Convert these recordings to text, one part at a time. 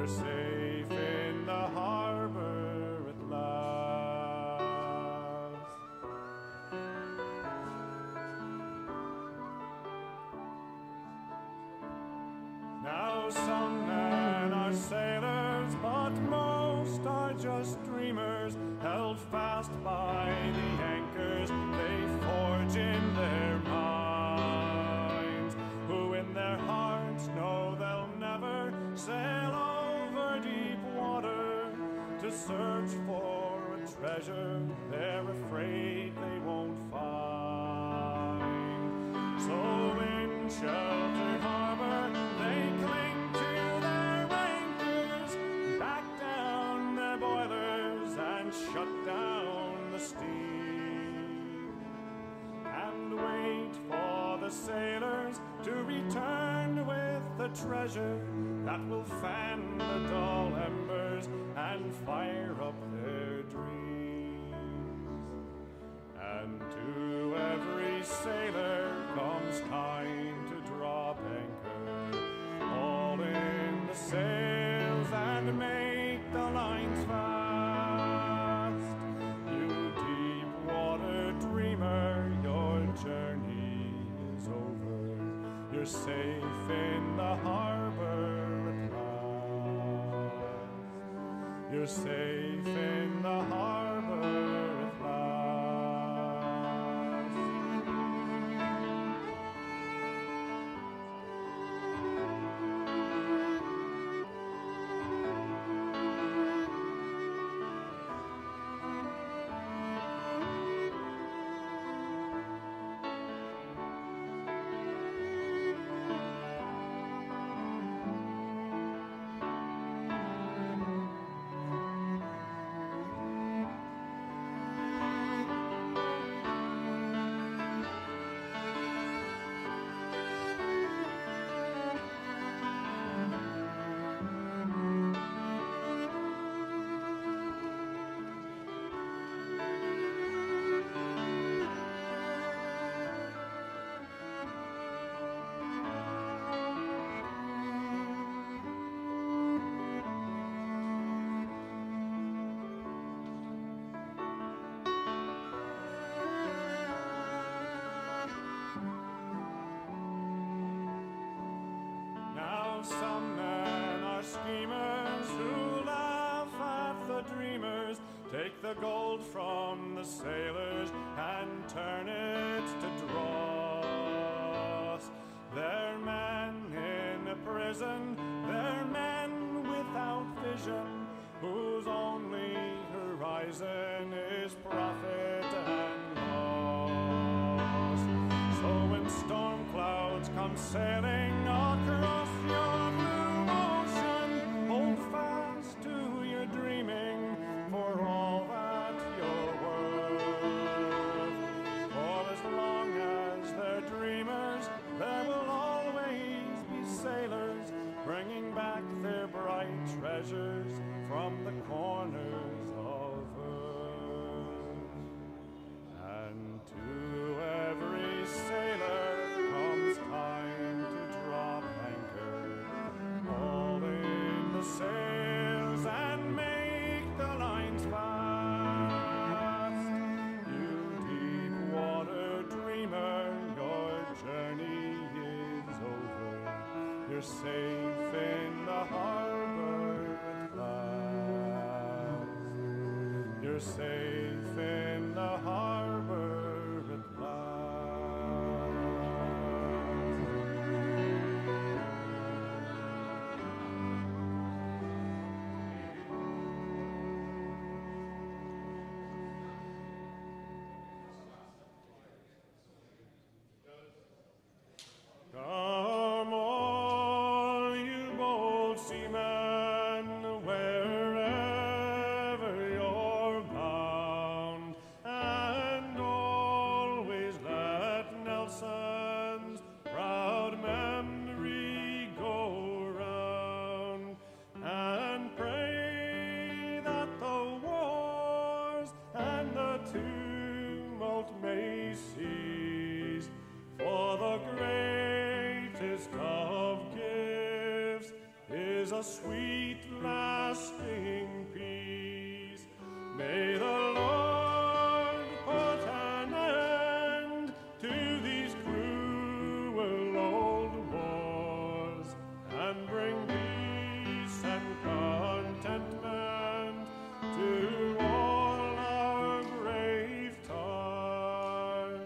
you're safe in the harbor at last. Now some men are sailors, but most are just dreamers, held fast by the anchors they forge in their minds, who in their hearts know they'll never sail over deep water to search for a treasure they're afraid they won't find. So in sheltered harbor they cling to their anchors, back down their boilers and shut down the steam, and wait for the sailors to return with the treasure that will fan the dull embers and fire up their dreams. And to every sailor comes time to drop anchor, haul in the sails and make the lines fast. You deep water dreamer, your journey is over. You're safe in the harbor at last. You're safe in the harbor at last. Some men are schemers who laugh at the dreamers, take the gold from the sailors and turn it to dross. They're men in a prison, they're men without vision, whose only horizon is profit and loss. So when storm clouds come sailing across your blue ocean, hold fast to your dreaming for all that you're worth. For as long as they're dreamers, there will always be sailors bringing back their bright treasures from the corners of earth. And to every sailor comes time to drop anchor, haul in the sails and make the lines fast. You deep water dreamer, your journey is over. You're safe in the harbor at last. You're safe in the harbor at last. Come all you bold seamen, wherever you're bound, and always let Nelson's proud memory go round, and pray that the wars and the tumult may cease, for the greatest of gifts is is a sweet lasting peace. May the Lord put an end to these cruel old wars and bring peace and contentment to all our brave tars.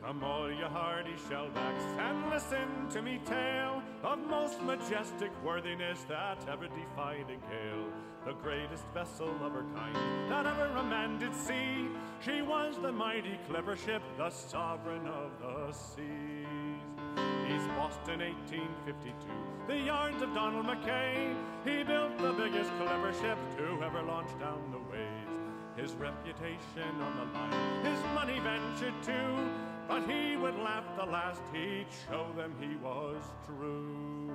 Come all you hardy shellbacks, and listen to me tale of most majestic worthiness that ever defied a gale. The greatest vessel of her kind that ever a man did see. She was the mighty clipper ship, the sovereign of the seas. East Boston, 1852, the yards of Donald Mackay. He built the biggest clipper ship to ever launch down the ways. His reputation on the line, his money ventured too, but he would laugh the last he'd show them he was true.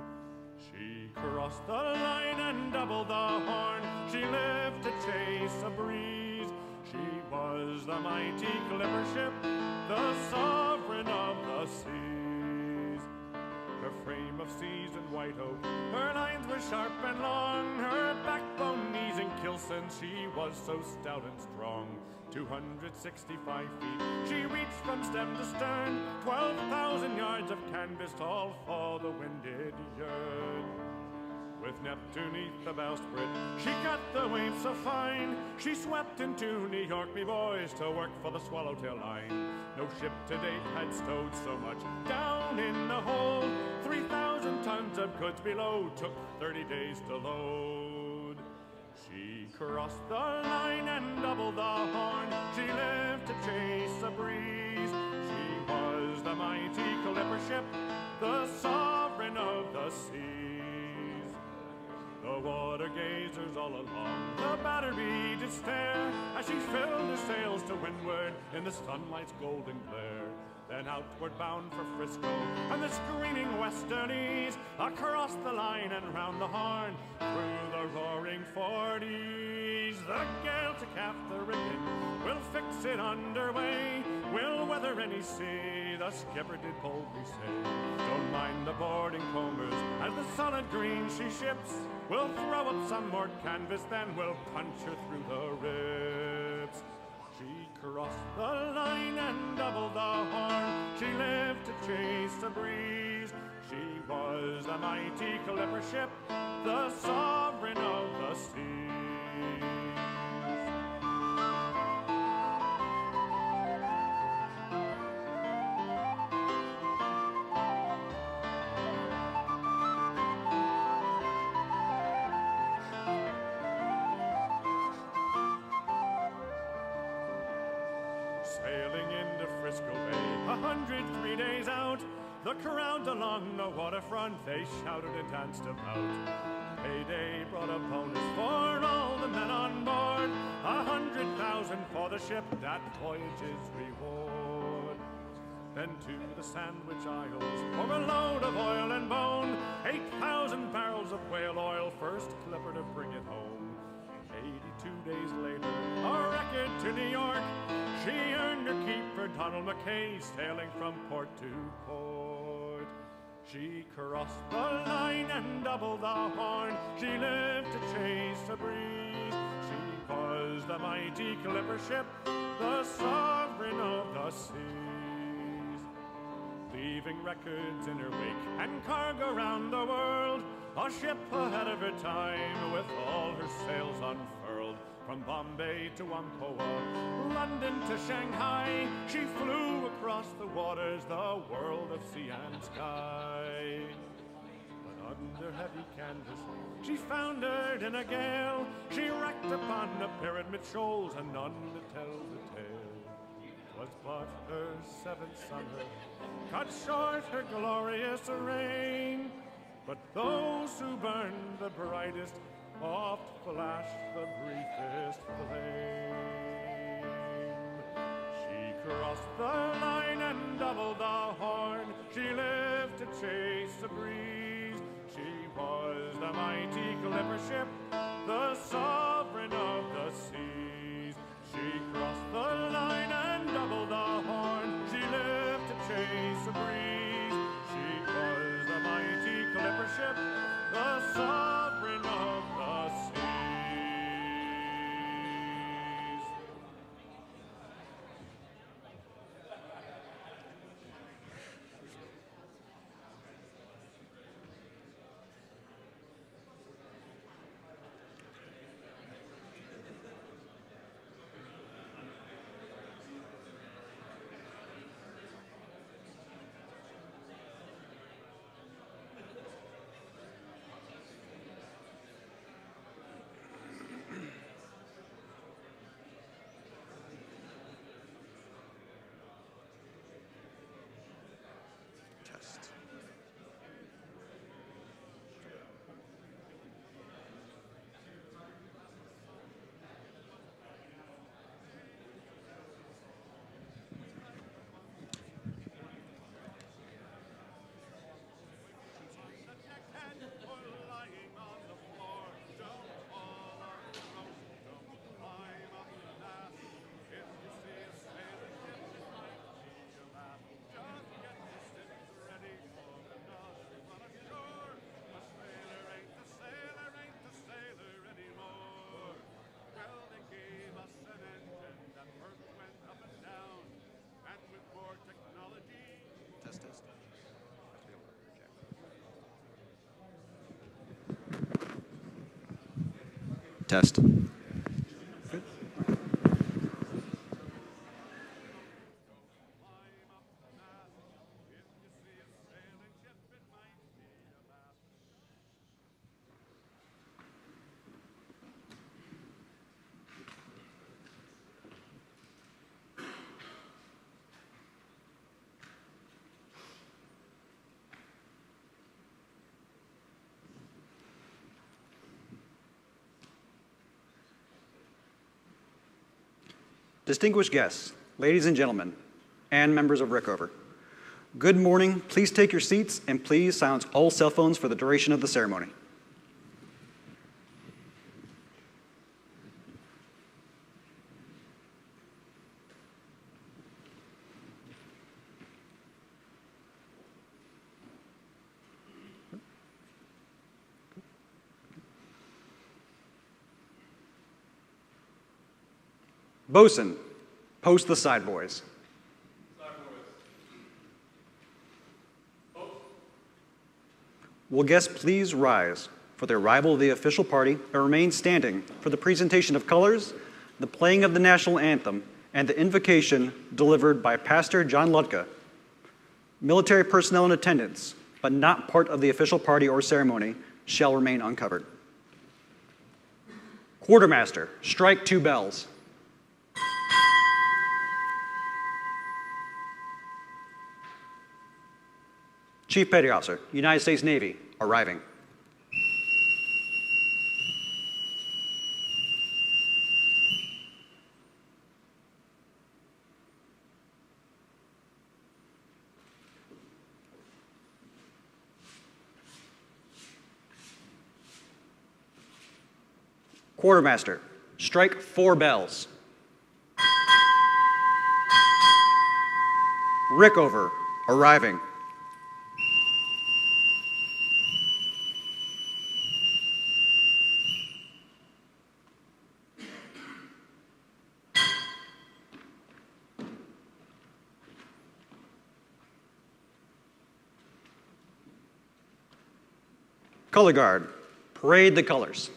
She crossed the line and doubled the horn. She lived to chase a breeze. She was the mighty clipper ship, the sovereign of the seas. Her frame of seasoned white oak, her lines were sharp and long. Her backbone, knees, and keelson, she was so stout and strong. 265 feet she reached from stem to stern, 12,000 yards of canvas tall for the wind did yearn. With Neptune neath the bowsprit, she cut the waves so fine. She swept into New York, me boys, to work for the Swallowtail line. No ship to date had stowed so much down in the hold. 3,000 tons of goods below took 30 days to load. She crossed the line and doubled the horn. She lived to chase a breeze. She was the mighty clipper ship, the sovereign of the seas. The water gazers all along the battery did stare as she filled her sails to windward in the sunlight's golden glare. Then outward bound for Frisco and the screaming westerlies, across the line and round the Horn, through the roaring 40s. The gale to calf the rigging, we'll fix it underway, we'll weather any sea, the skipper did boldly say. Don't mind the boarding combers as the solid green she ships, we'll throw up some more canvas, then we'll punch her through the ribs. She crossed the line and doubled the horn. She lived to chase a breeze. She was the mighty clipper ship, the sovereign of the seas. 103 days out, the crowd along the waterfront, they shouted and danced about. Payday brought a bonus for all the men on board, 100,000 for the ship, that voyage's reward. Then to the Sandwich Isles for a load of oil and bone, 8,000 barrels of whale oil, first clipper to bring it home. 82 days later, a record to New York, she earned her keep for Donald McKay, sailing from port to port. She crossed the line and doubled the horn, she lived to chase a breeze. She was the mighty clipper ship, the sovereign of the seas. Leaving records in her wake and cargo round the world, a ship ahead of her time with all her sails unfurled. From Bombay to Whampoa, London to Shanghai, she flew across the waters, the world of sea and sky. But under heavy canvas, she foundered in a gale, she wrecked upon the Pyramid Shoals, and none to tell the tale. 'Twas but her 7th summer, cut short her glorious reign, but those who burned the brightest oft flashed the briefest flame. She crossed the line and doubled the horn, she lived to chase a breeze. She was the mighty clipper ship, the sovereign of the seas. She crossed the line and doubled the horn, she lived to chase a breeze. She was the mighty clipper ship, the sovereign of the seas. Test. Good. Distinguished guests, ladies and gentlemen, and members of Rickover, good morning. Please take your seats and please silence all cell phones for the duration of the ceremony. Bosun, post the side boys. Will guests please rise for the arrival of the official party and remain standing for the presentation of colors, the playing of the national anthem, and the invocation delivered by Pastor John Lutka. Military personnel in attendance, but not part of the official party or ceremony, shall remain uncovered. Quartermaster, strike 2 bells. Chief Petty Officer, United States Navy, arriving. Quartermaster, strike 4 bells. Rickover, arriving. Color Guard, parade the colors.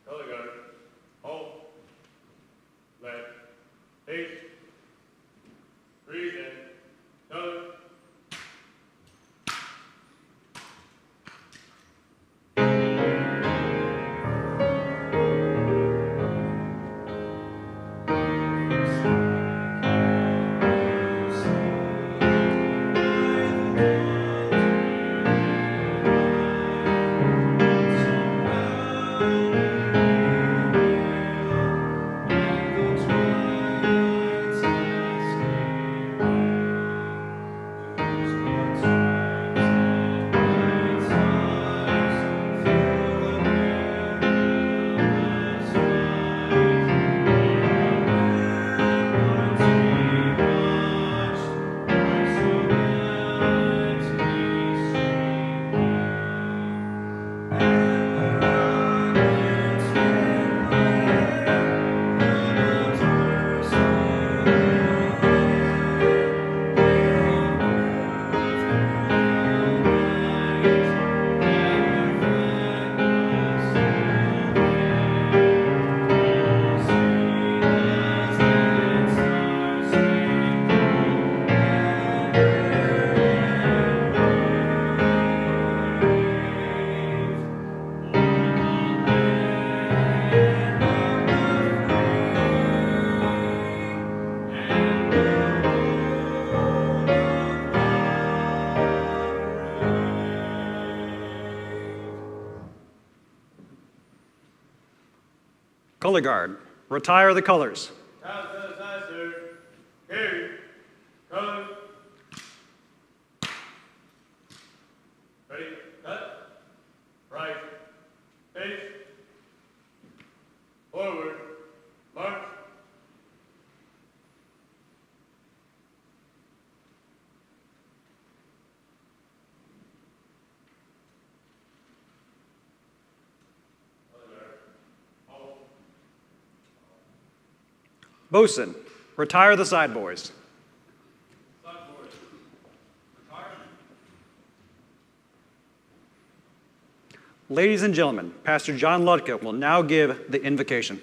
Color Guard, hold, let, face, breathe in, color. Color Guard, retire the colors. Carry, color. Ready, cut, right, face, forward, march. Bosun, retire the side boys. Ladies and gentlemen, Pastor John Ludka will now give the invocation.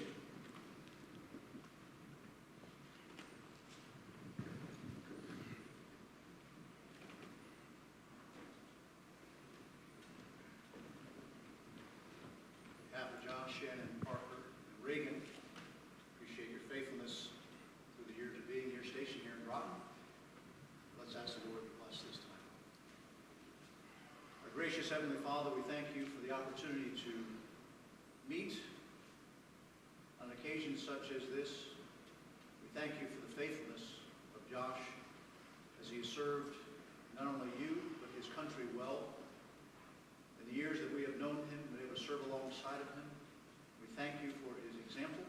Gracious Heavenly Father, we thank you for the opportunity to meet on occasions such as this. We thank you for the faithfulness of Josh as he has served not only you, but his country well. In the years that we have known him, been able to serve alongside of him, we thank you for his example.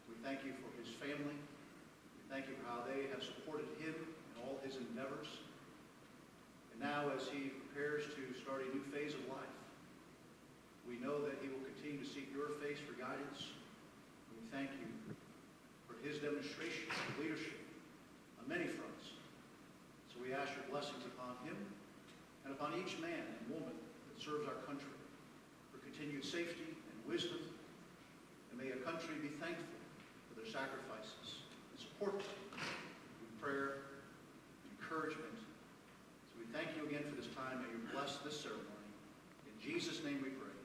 We thank you for his family. We thank you for how they have supported him in all his endeavors. And now as he prepares to start a new phase of life, we know that he will continue to seek your face for guidance. We thank you for his demonstration of leadership on many fronts. So we ask your blessings upon him and upon each man and woman that serves our country for continued safety and wisdom. And may a country be thankful for their sacrifices and support them with prayer and encouragement. So we thank you again for this time. May you bless this ceremony. In Jesus' name we pray.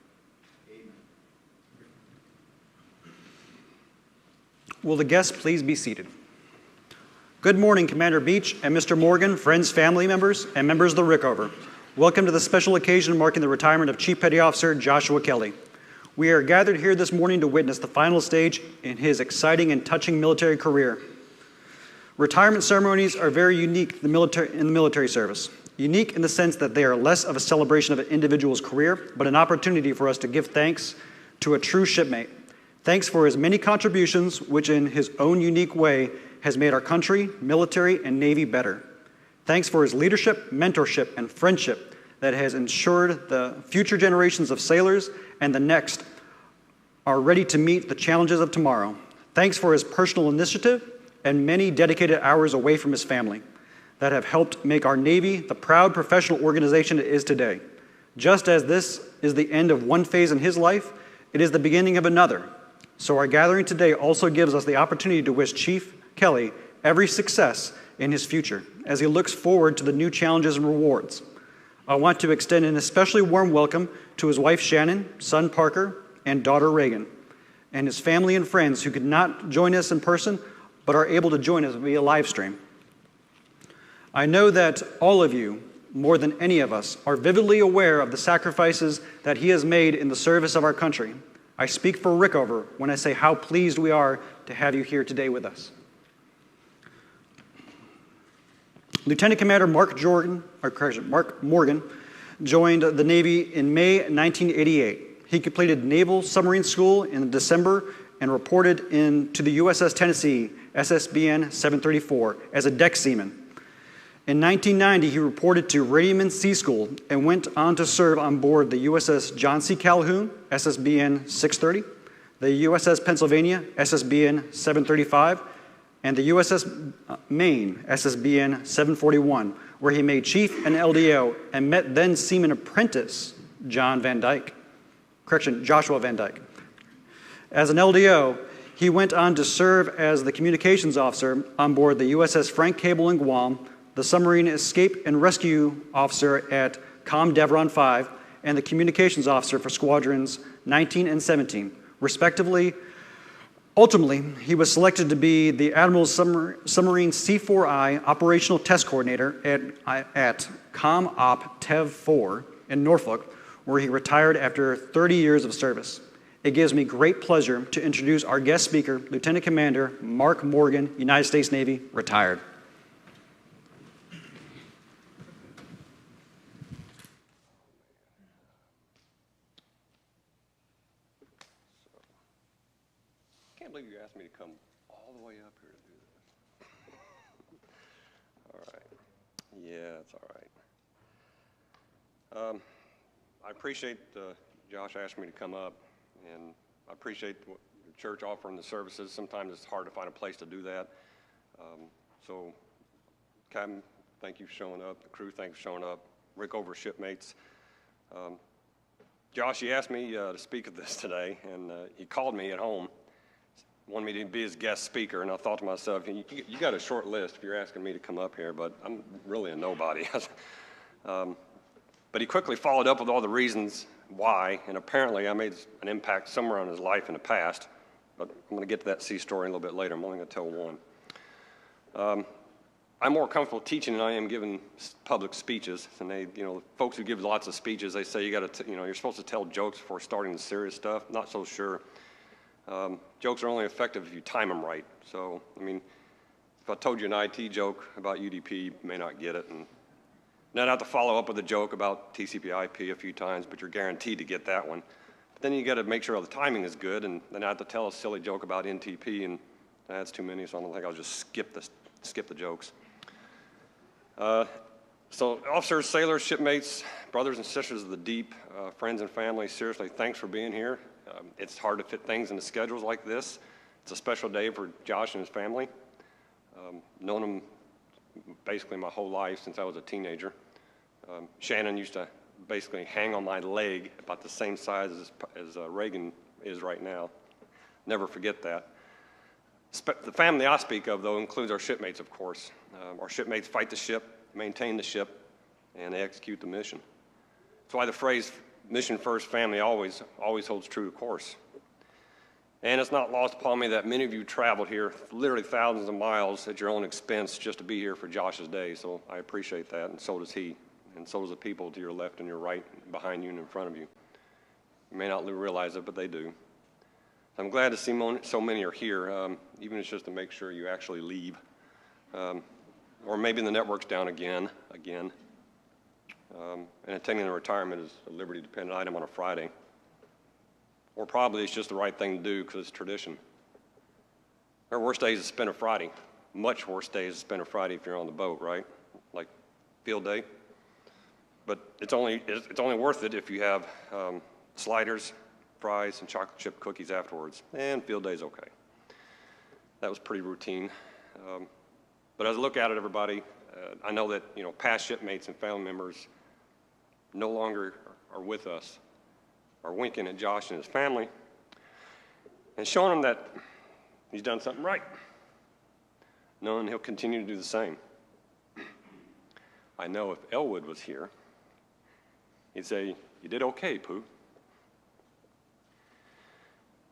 Amen. Will the guests please be seated? Good morning, Commander Beach and Mr. Morgan, friends, family members, and members of the Rickover. Welcome to the special occasion marking the retirement of Chief Petty Officer Joshua Kelly. We are gathered here this morning to witness the final stage in his exciting and touching military career. Retirement ceremonies are very unique in the military service. Unique in the sense that they are less of a celebration of an individual's career, but an opportunity for us to give thanks to a true shipmate. Thanks for his many contributions, which in his own unique way has made our country, military, and Navy better. Thanks for his leadership, mentorship, and friendship that has ensured the future generations of sailors and the next are ready to meet the challenges of tomorrow. Thanks for his personal initiative and many dedicated hours away from his family that have helped make our Navy the proud professional organization it is today. Just as this is the end of one phase in his life, it is the beginning of another. So our gathering today also gives us the opportunity to wish Chief Kelly every success in his future as he looks forward to the new challenges and rewards. I want to extend an especially warm welcome to his wife Shannon, son Parker, and daughter Reagan, and his family and friends who could not join us in person but are able to join us via live stream. I know that all of you, more than any of us, are vividly aware of the sacrifices that he has made in the service of our country. I speak for Rickover when I say how pleased we are to have you here today with us. Lieutenant Commander Mark Morgan joined the Navy in May 1988. He completed Naval Submarine School in December and reported to the USS Tennessee, SSBN 734, as a deck seaman. In 1990, he reported to Radioman Sea School and went on to serve on board the USS John C. Calhoun, SSBN 630, the USS Pennsylvania, SSBN 735, and the USS Maine, SSBN 741, where he made chief and LDO and met then seaman apprentice Joshua Van Dyke. As an LDO, he went on to serve as the communications officer on board the USS Frank Cable in Guam, the submarine escape and rescue officer at Com Deveron 5, and the communications officer for squadrons 19 and 17, respectively. Ultimately, he was selected to be the Admiral's Submarine C4I Operational Test Coordinator at Com Op Tev 4 in Norfolk, where he retired after 30 years of service. It gives me great pleasure to introduce our guest speaker, Lieutenant Commander Mark Morgan, United States Navy, retired. I can't believe you asked me to come all the way up here to do this. All right. Yeah, it's all right. I appreciate Josh asked me to come up, and I appreciate the church offering the services. Sometimes it's hard to find a place to do that. So, Captain, thank you for showing up. The crew, thanks for showing up. Rickover shipmates. Josh, he asked me to speak at this today, and he called me at home. Wanted me to be his guest speaker, and I thought to myself, you got a short list if you're asking me to come up here, but I'm really a nobody. But he quickly followed up with all the reasons why, and apparently I made an impact somewhere on his life in the past, but I'm going to get to that sea story a little bit later. I'm only going to tell one. I'm more comfortable teaching than I am giving public speeches, and folks who give lots of speeches, they say you're supposed to tell jokes before starting the serious stuff. Not so sure. Jokes are only effective if you time them right. So, I mean, if I told you an IT joke about UDP, you may not get it. And then I have to follow up with a joke about TCP/IP a few times, but you're guaranteed to get that one. But then you got to make sure all the timing is good, and then I have to tell a silly joke about NTP, and that's too many, so I don't think I'll just skip the jokes. So officers, sailors, shipmates, brothers and sisters of the deep, friends and family, seriously, thanks for being here. It's hard to fit things into schedules like this, It's a special day for Josh and his family. Known him basically my whole life since I was a teenager. Shannon used to basically hang on my leg about the same size as Reagan is right now. Never forget that. The family I speak of, though, includes our shipmates, of course. Our shipmates fight the ship, maintain the ship, and they execute the mission. That's why the phrase mission first family always holds true, of course. And it's not lost upon me that many of you traveled here literally thousands of miles at your own expense just to be here for Josh's day, so I appreciate that, and so does he, and so does the people to your left and your right, behind you and in front of you. You may not realize it, but they do. I'm glad to see so many are here, even if it's just to make sure you actually leave. Or maybe the network's down again. And attending a retirement is a liberty-dependent item on a Friday. Or probably it's just the right thing to do because it's tradition. There are worse days to spend a Friday. Much worse days to spend a Friday if you're on the boat, right? Like field day. But it's only worth it if you have sliders, fries, and chocolate chip cookies afterwards. And field day's okay. That was pretty routine. But as I look at it, everybody, I know that past shipmates and family members no longer are with us, are winking at Josh and his family and showing him that he's done something right, knowing he'll continue to do the same. I know if Elwood was here, he'd say, "You did okay, Pooh."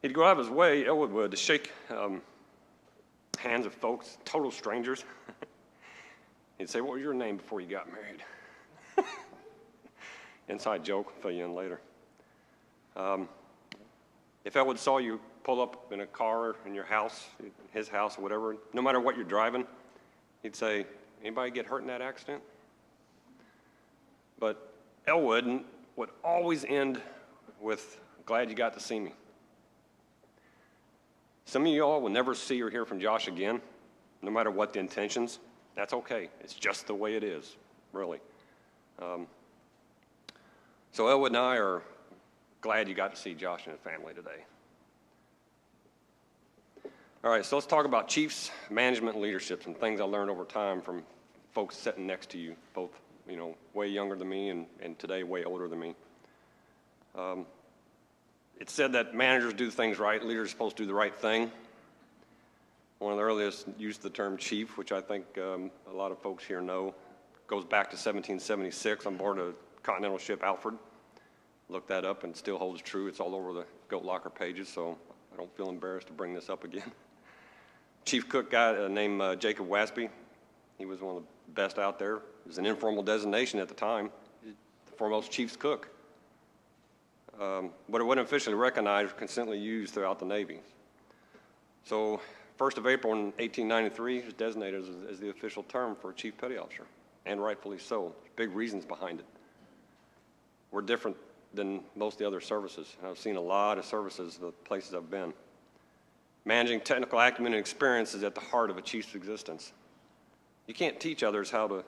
He'd go out of his way, Elwood would, to shake hands of folks, total strangers. He'd say, "What was your name before you got married?" Inside joke, I'll fill you in later. If Elwood saw you pull up in a car in your house, his house or whatever, no matter what you're driving, he'd say, "Anybody get hurt in that accident?" But Elwood would always end with, "Glad you got to see me." Some of you all will never see or hear from Josh again, no matter what the intentions. That's okay. It's just the way it is, really. So Elwood and I are glad you got to see Josh and his family today. All right, so let's talk about chiefs, management, and leadership, some things I learned over time from folks sitting next to you, both way younger than me and today way older than me. It's said that managers do things right, leaders are supposed to do the right thing. One of the earliest used the term chief, which I think a lot of folks here know, goes back to 1776 on board a continental ship, Alfred. Look that up and it still holds true. It's all over the Goat Locker pages, so I don't feel embarrassed to bring this up again. Chief cook guy named Jacob Wasby, he was one of the best out there. It was an informal designation at the time, the foremost chief's cook. But it wasn't officially recognized or consistently used throughout the Navy. So 1st of April in 1893 is designated as the official term for a chief petty officer, and rightfully so. There's big reasons behind it. We're different than most of the other services. I've seen a lot of services, the places I've been. Managing technical acumen and experience is at the heart of a chief's existence. You can't teach others how to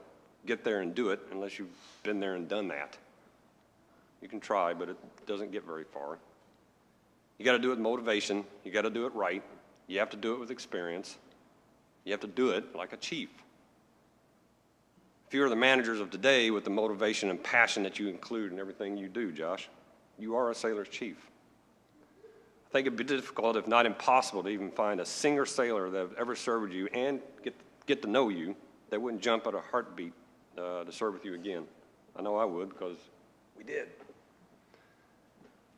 get there and do it unless you've been there and done that. You can try, but it doesn't get very far. You got to do it with motivation. You got to do it right. You have to do it with experience. You have to do it like a chief. Few are the managers of today with the motivation and passion that you include in everything you do, Josh. You are a sailor's chief. I think it'd be difficult, if not impossible, to even find a single sailor that have ever served with you and get to know you that wouldn't jump at a heartbeat to serve with you again. I know I would, because we did.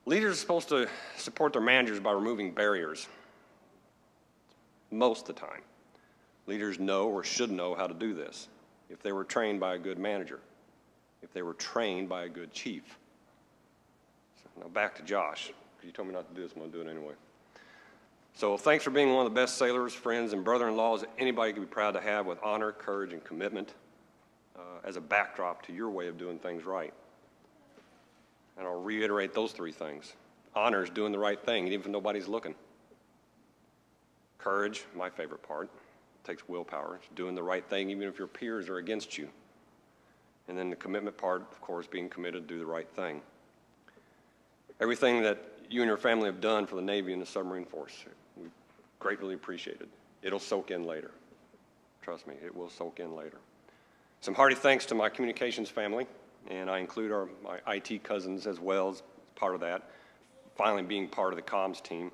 Leaders are supposed to support their managers by removing barriers. Most of the time. Leaders know or should know how to do this if they were trained by a good manager, if they were trained by a good chief. So now back to Josh. You told me not to do this, I'm going to do it anyway. So thanks for being one of the best sailors, friends, and brother-in-laws that anybody could be proud to have, with honor, courage, and commitment as a backdrop to your way of doing things right. And I'll reiterate those three things. Honor is doing the right thing, even if nobody's looking. Courage, my favorite part, takes willpower. It's doing the right thing even if your peers are against you. And then the commitment part, of course, being committed to do the right thing. Everything that you and your family have done for the Navy and the submarine force. We've greatly appreciated. It'll soak in later. Trust me, it will soak in later. Some hearty thanks to my communications family, and I include my IT cousins as well as part of that, finally being part of the comms team.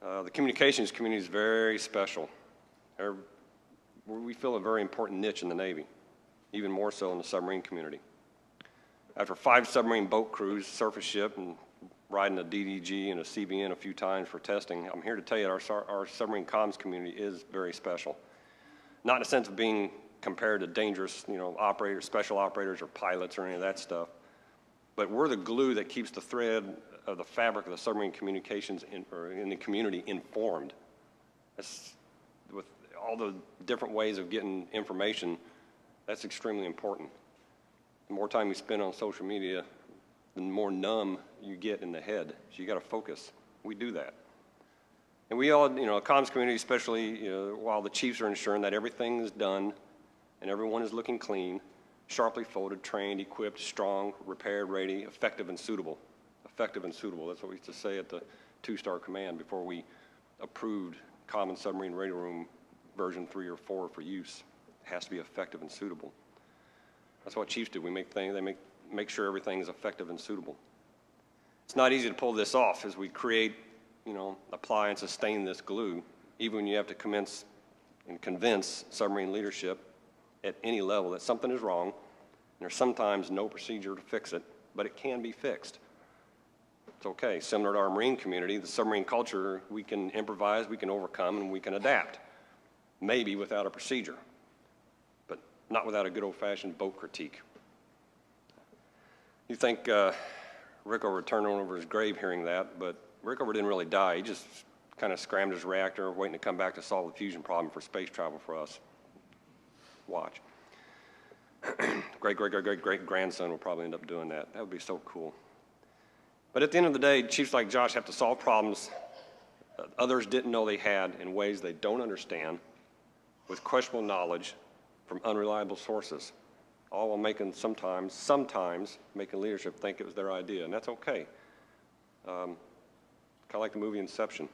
The communications community is very special. We fill a very important niche in the Navy, even more so in the submarine community. After 5 submarine boat crews, surface ship, and riding a DDG and a CBN a few times for testing, I'm here to tell you our submarine comms community is very special. Not in the sense of being compared to dangerous, operators, special operators, or pilots, or any of that stuff, but we're the glue that keeps the thread of the fabric of the submarine communications in the community informed. With all the different ways of getting information, that's extremely important. The more time you spend on social media, the more numb you get in the head. So you got to focus. We do that. And we all, comms community especially, while the chiefs are ensuring that everything is done and everyone is looking clean, sharply folded, trained, equipped, strong, repaired, ready, effective, and suitable. Effective and suitable. That's what we used to say at the 2-star command before we approved Common Submarine Radio Room version 3 or 4 for use. It has to be effective and suitable. That's what chiefs do. They make sure everything is effective and suitable. It's not easy to pull this off as we create, apply and sustain this glue, even when you have to commence and convince submarine leadership at any level that something is wrong. And there's sometimes no procedure to fix it, but it can be fixed. It's okay. Similar to our Marine community, the submarine culture, we can improvise, we can overcome, and we can adapt. Maybe without a procedure, but not without a good old-fashioned boat critique. You think Rickover would turn over his grave hearing that, but Rickover didn't really die. He just kind of scrammed his reactor, waiting to come back to solve the fusion problem for space travel for us. Watch. Great-great-great-great-grandson will probably end up doing that. That would be so cool. But at the end of the day, chiefs like Josh have to solve problems that others didn't know they had in ways they don't understand, with questionable knowledge from unreliable sources, all while making sometimes making leadership think it was their idea, and that's okay. Kind of like the movie Inception.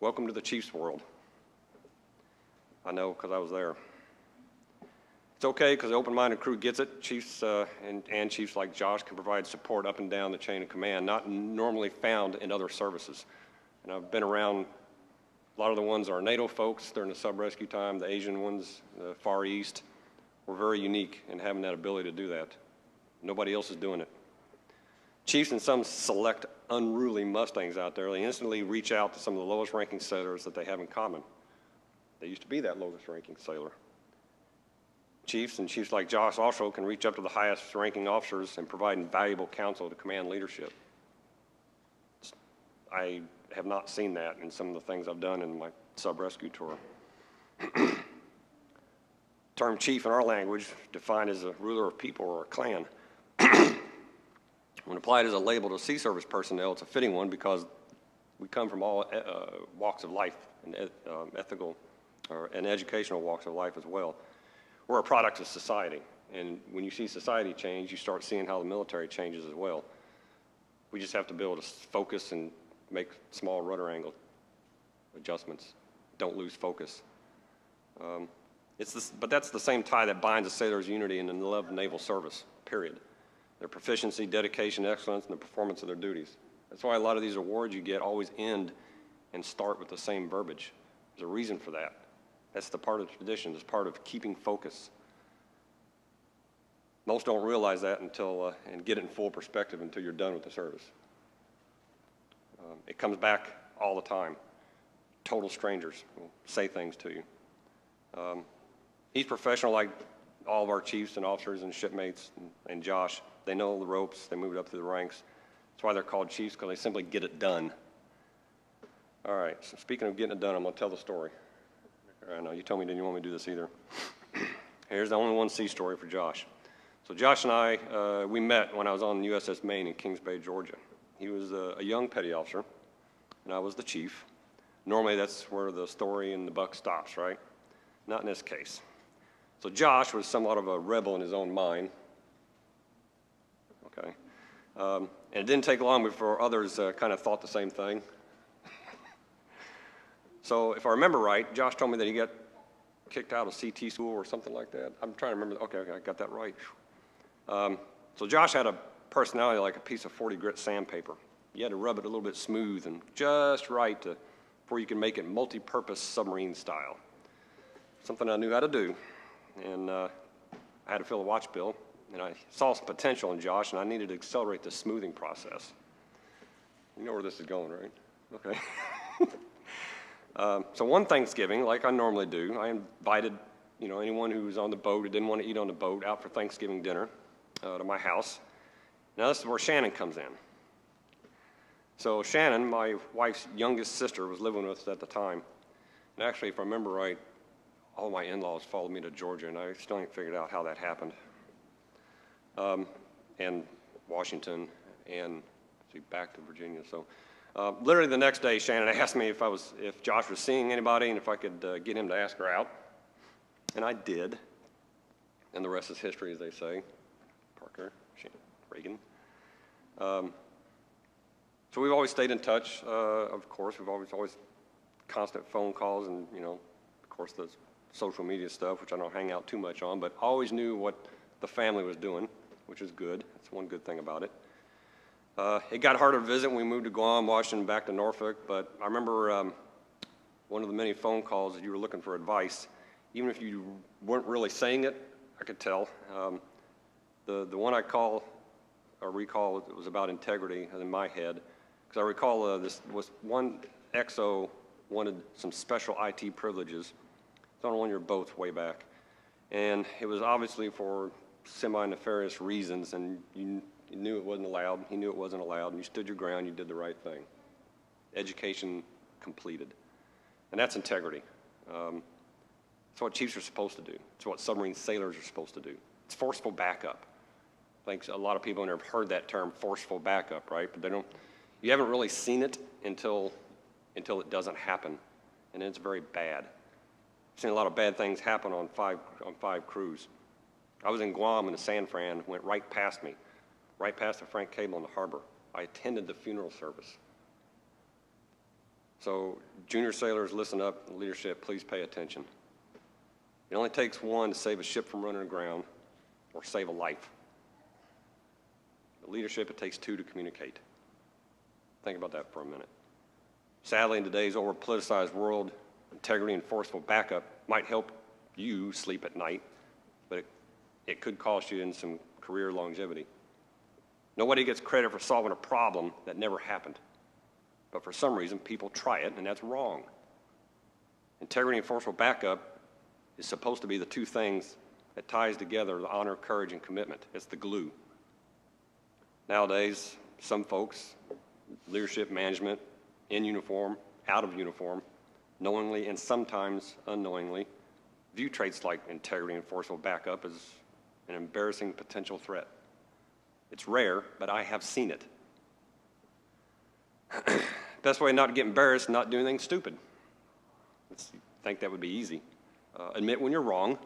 Welcome to the Chiefs world. I know, because I was there. It's okay, because the open-minded crew gets it. Chiefs and chiefs like Josh can provide support up and down the chain of command, not normally found in other services. And I've been around, a lot of the ones are NATO folks during the sub-rescue time, the Asian ones, the Far East. We're very unique in having that ability to do that. Nobody else is doing it. Chiefs and some select unruly Mustangs out there, they instantly reach out to some of the lowest ranking sailors that they have in common. They used to be that lowest ranking sailor. Chiefs and chiefs like Josh also can reach up to the highest ranking officers and provide invaluable counsel to command leadership. I have not seen that in some of the things I've done in my sub-rescue tour. Term chief in our language defined as a ruler of people or a clan. When applied as a label to sea service personnel, it's a fitting one because we come from all walks of life and ethical and educational walks of life as well. We're a product of society, and when you see society change, you start seeing how the military changes as well. We just have to be able to focus and make small rudder angle adjustments. Don't lose focus. But that's the same tie that binds a sailor's unity and the love of naval service, period. Their proficiency, dedication, excellence, and the performance of their duties. That's why a lot of these awards you get always end and start with the same verbiage. There's a reason for that. That's the part of the tradition. It's part of keeping focus. Most don't realize that until, and get it in full perspective until you're done with the service. It comes back all the time. Total strangers will say things to you. He's professional like all of our chiefs and officers and shipmates and Josh. They know the ropes. They moved up through the ranks. That's why they're called chiefs, because they simply get it done. All right, so speaking of getting it done, I'm going to tell the story. I know you told me you didn't want me to do this either. Here's the only one sea story for Josh. So Josh and I, we met when I was on the USS Maine in Kings Bay, Georgia. He was a young petty officer, and I was the chief. Normally that's where the story and the buck stops, right? Not in this case. So Josh was somewhat of a rebel in his own mind. Okay. And it didn't take long before others kind of thought the same thing. So if I remember right, Josh told me that he got kicked out of CT school or something like that. I'm trying to remember. Okay, I got that right. So Josh had a personality like a piece of 40 grit sandpaper. You had to rub it a little bit smooth and just right before you can make it multi-purpose submarine style. Something I knew how to do. And I had to fill a watch bill, and I saw some potential in Josh, and I needed to accelerate the smoothing process. You know where this is going, right? Okay. So one Thanksgiving, like I normally do, I invited anyone who was on the boat or didn't want to eat on the boat out for Thanksgiving dinner to my house. Now this is where Shannon comes in. So Shannon, my wife's youngest sister, was living with us at the time. And actually, if I remember right, all my in-laws followed me to Georgia, and I still ain't figured out how that happened. And Washington, and back to Virginia. So literally the next day, Shannon asked me if Josh was seeing anybody and if I could get him to ask her out. And I did. And the rest is history, as they say. Parker, Shannon, Reagan. So we've always stayed in touch, of course. We've always constant phone calls and, of course, the social media stuff, which I don't hang out too much on, but always knew what the family was doing, which is good. That's one good thing about it. It got harder to visit when we moved to Guam, Washington, back to Norfolk, but I remember one of the many phone calls that you were looking for advice. Even if you weren't really saying it, I could tell. The one I recall, it was about integrity in my head, because I recall this was one XO wanted some special IT privileges. It's on one of your boats way back. And it was obviously for semi-nefarious reasons, and you knew it wasn't allowed, he knew it wasn't allowed, and you stood your ground, you did the right thing. Education completed. And that's integrity. It's what chiefs are supposed to do. It's what submarine sailors are supposed to do. It's forceful backup. I think a lot of people have heard that term, forceful backup, right? But you haven't really seen it until it doesn't happen, and it's very bad. I've seen a lot of bad things happen on five crews. I was in Guam and the San Fran went right past me, right past the Frank Cable in the harbor. I attended the funeral service. So junior sailors, listen up. Leadership, please pay attention. It only takes one to save a ship from running aground or save a life. But leadership, it takes two to communicate. Think about that for a minute. Sadly, in today's over-politicized world, integrity and forceful backup might help you sleep at night, but it could cost you in some career longevity. Nobody gets credit for solving a problem that never happened. But for some reason, people try it, and that's wrong. Integrity and forceful backup is supposed to be the two things that ties together the honor, courage, and commitment. It's the glue. Nowadays, some folks, leadership, management, in uniform, out of uniform, knowingly and sometimes unknowingly, view traits like integrity and forceful backup as an embarrassing potential threat. It's rare, but I have seen it. Best way not to get embarrassed, not do anything stupid. I think that would be easy. Admit when you're wrong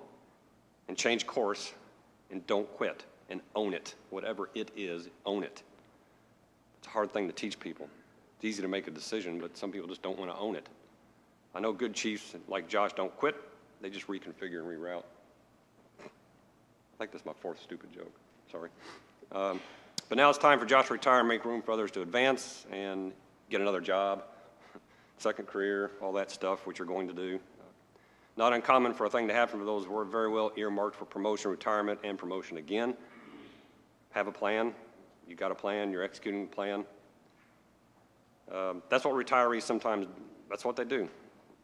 and change course and don't quit and own it. Whatever it is, own it. It's a hard thing to teach people. It's easy to make a decision, but some people just don't want to own it. I know good chiefs like Josh don't quit. They just reconfigure and reroute. I think that's my fourth stupid joke. Sorry. But now it's time for Josh to retire and make room for others to advance and get another job, second career, all that stuff, which you're going to do. Not uncommon for a thing to happen for those who are very well earmarked for promotion, retirement, and promotion again. Have a plan. You got a plan. You're executing the plan. That's what retirees sometimes, that's what they do.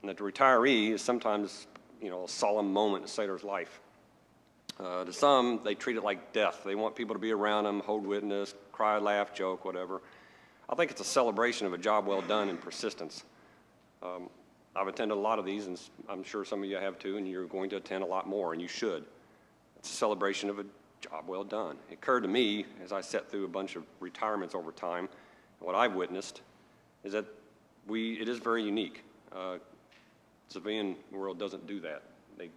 And that the retiree is sometimes, a solemn moment in a sailor's life. To some, they treat it like death. They want people to be around them, hold witness, cry, laugh, joke, whatever. I think it's a celebration of a job well done and persistence. I've attended a lot of these, and I'm sure some of you have too, and you're going to attend a lot more, and you should. It's a celebration of a job well done. It occurred to me, as I sat through a bunch of retirements over time, and what I've witnessed is that it is very unique. Civilian world doesn't do that. They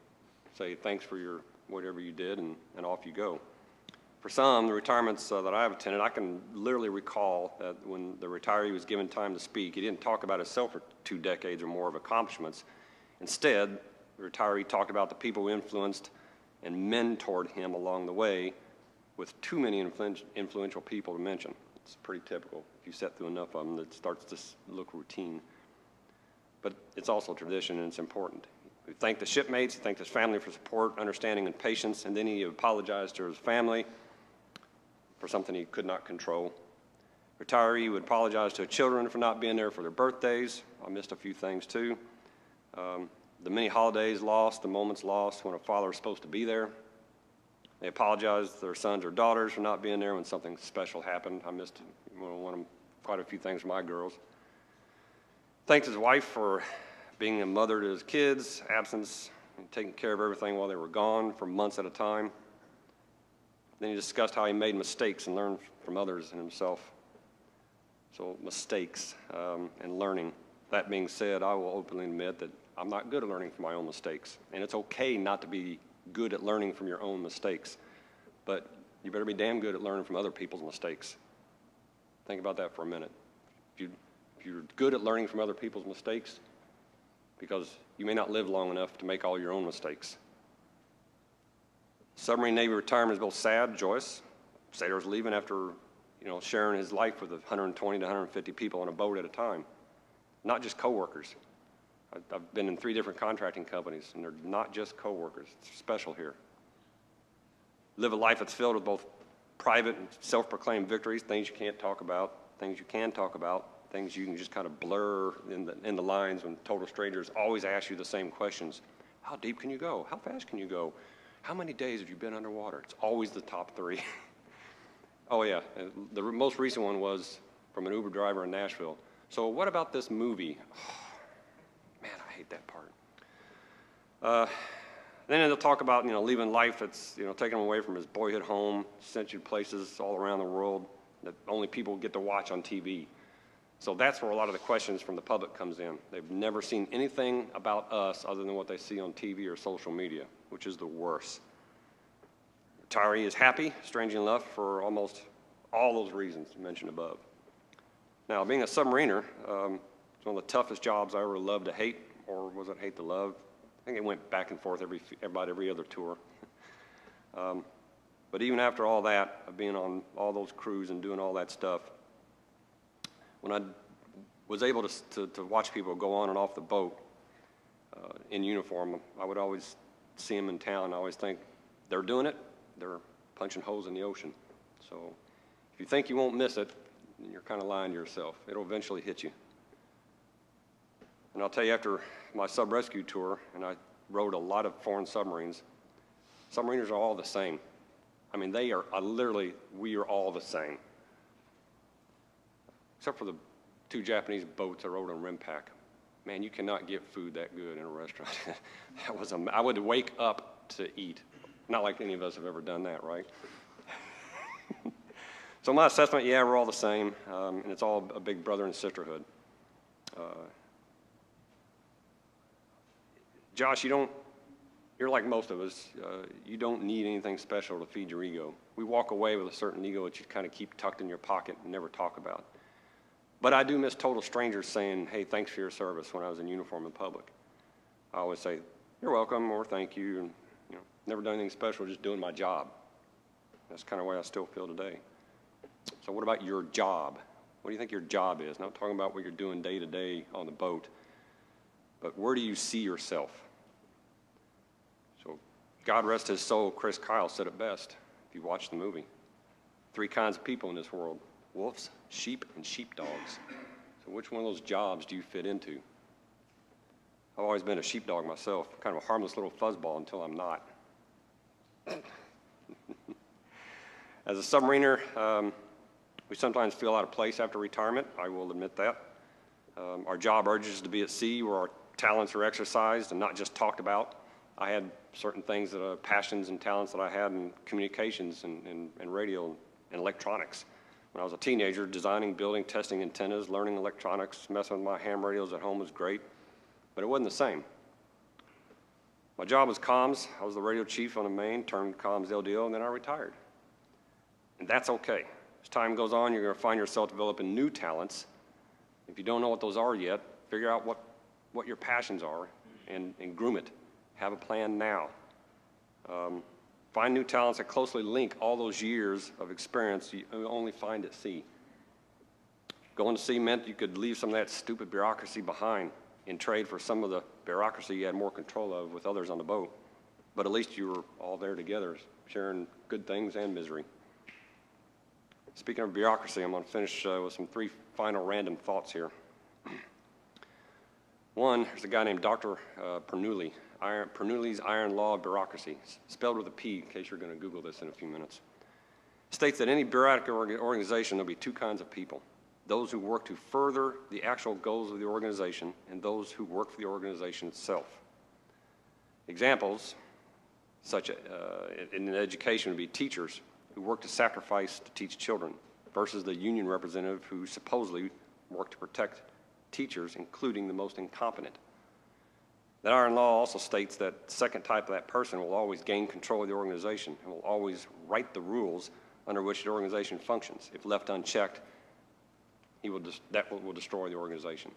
say, thanks for your whatever you did, and off you go. For some, the retirements that I've attended, I can literally recall that when the retiree was given time to speak, he didn't talk about himself for 2 decades or more of accomplishments. Instead, the retiree talked about the people who influenced and mentored him along the way, with too many influential people to mention. It's pretty typical. If you sit through enough of them, it starts to look routine. But it's also tradition, and it's important. He thanked the shipmates, he thanked his family for support, understanding, and patience, and then he apologized to his family for something he could not control. Retiree would apologize to his children for not being there for their birthdays. I missed a few things too. The many holidays lost, the moments lost when a father was supposed to be there. They apologized to their sons or daughters for not being there when something special happened. I missed quite a few things for my girls. Thanked his wife for being a mother to his kids, absence, and taking care of everything while they were gone for months at a time. Then he discussed how he made mistakes and learned from others and himself. So mistakes and learning. That being said, I will openly admit that I'm not good at learning from my own mistakes. And it's okay not to be good at learning from your own mistakes. But you better be damn good at learning from other people's mistakes. Think about that for a minute. If you're good at learning from other people's mistakes, because you may not live long enough to make all your own mistakes. Submarine Navy retirement is both sad and joyous. Sailor's leaving after sharing his life with 120 to 150 people on a boat at a time. Not just coworkers. I've been in 3 different contracting companies, and they're not just coworkers. It's special here. Live a life that's filled with both private and self-proclaimed victories, things you can't talk about, things you can talk about, things you can just kind of blur in the lines when total strangers always ask you the same questions. How deep can you go? How fast can you go? How many days have you been underwater? It's always the top 3. Oh yeah, the most recent one was from an Uber driver in Nashville. So what about this movie? Oh, man, I hate that part. Then they'll talk about leaving life that's taking him away from his boyhood home, sent you to places all around the world that only people get to watch on TV. So that's where a lot of the questions from the public comes in. They've never seen anything about us other than what they see on TV or social media, which is the worst. Retiree is happy, strangely enough, for almost all those reasons mentioned above. Now, being a submariner, it's one of the toughest jobs I ever loved to hate, or was it hate to love? I think it went back and forth about every other tour. But even after all that, of being on all those crews and doing all that stuff, when I was able to watch people go on and off the boat in uniform, I would always see them in town. I always think, they're doing it, they're punching holes in the ocean. So if you think you won't miss it, you're kind of lying to yourself. It'll eventually hit you. And I'll tell you, after my sub-rescue tour, and I rode a lot of foreign submarines, submariners are all the same. I mean, they are we are all the same. Except for the 2 Japanese boats I rode on RIMPAC. Man, you cannot get food that good in a restaurant. I would wake up to eat. Not like any of us have ever done that, right? So my assessment, yeah, we're all the same, and it's all a big brother and sisterhood. Josh, you're like most of us. You don't need anything special to feed your ego. We walk away with a certain ego that you kind of keep tucked in your pocket and never talk about. But I do miss total strangers saying, hey, thanks for your service when I was in uniform in public. I always say, you're welcome, or thank you, and never done anything special, just doing my job. That's kind of the way I still feel today. So what about your job? What do you think your job is? Not talking about what you're doing day to day on the boat, but where do you see yourself? So God rest his soul, Chris Kyle said it best, if you watch the movie. 3 kinds of people in this world: wolves, sheep, and sheepdogs. So which one of those jobs do you fit into? I've always been a sheepdog myself, kind of a harmless little fuzzball until I'm not. As a submariner, we sometimes feel out of place after retirement. I will admit that. Our job urges to be at sea where our talents are exercised and not just talked about. I had certain things passions and talents that I had in communications and radio and electronics. When I was a teenager, designing, building, testing antennas, learning electronics, messing with my ham radios at home was great, but it wasn't the same. My job was comms. I was the radio chief on the main, turned comms LDO, and then I retired. And that's okay. As time goes on, you're going to find yourself developing new talents. If you don't know what those are yet, figure out what your passions are and groom it. Have a plan now. Find new talents that closely link all those years of experience you only find at sea. Going to sea meant you could leave some of that stupid bureaucracy behind in trade for some of the bureaucracy you had more control of with others on the boat. But at least you were all there together, sharing good things and misery. Speaking of bureaucracy, I'm going to finish with some 3 final random thoughts here. One, there's a guy named Dr. Bernoulli's Iron Law of Bureaucracy, spelled with a P, in case you're going to Google this in a few minutes. States that any bureaucratic organization, there'll be 2 kinds of people: those who work to further the actual goals of the organization and those who work for the organization itself. Examples, such in education, would be teachers who work to sacrifice to teach children versus the union representative who supposedly work to protect teachers, including the most incompetent. That iron law also states that the second type of that person will always gain control of the organization and will always write the rules under which the organization functions. If left unchecked, that will destroy the organization.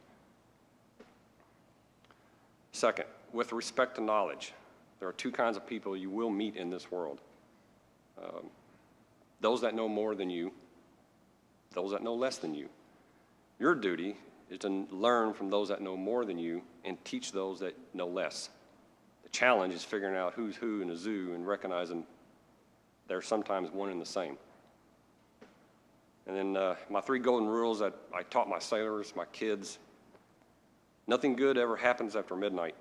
Second, with respect to knowledge, there are 2 kinds of people you will meet in this world. Those that know more than you, those that know less than you. Your duty is to learn from those that know more than you and teach those that know less. The challenge is figuring out who's who in a zoo and recognizing they're sometimes one and the same. And then my 3 golden rules that I taught my sailors, my kids: nothing good ever happens after midnight.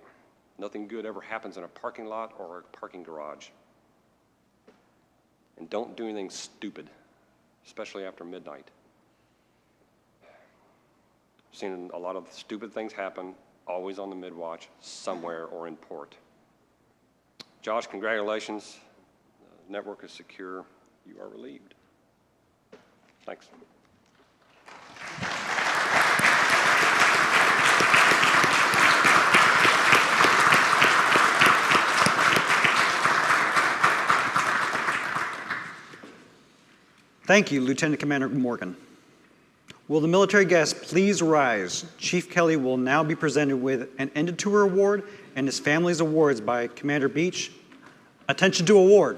Nothing good ever happens in a parking lot or a parking garage. And don't do anything stupid, especially after midnight. I've seen a lot of stupid things happen, always on the midwatch, somewhere or in port. Josh, congratulations. The network is secure. You are relieved. Thanks. Thank you, Lieutenant Commander Morgan. Will the military guests please rise? Chief Kelly will now be presented with an Ended Tour Award and his family's awards by Commander Beach. Attention to award.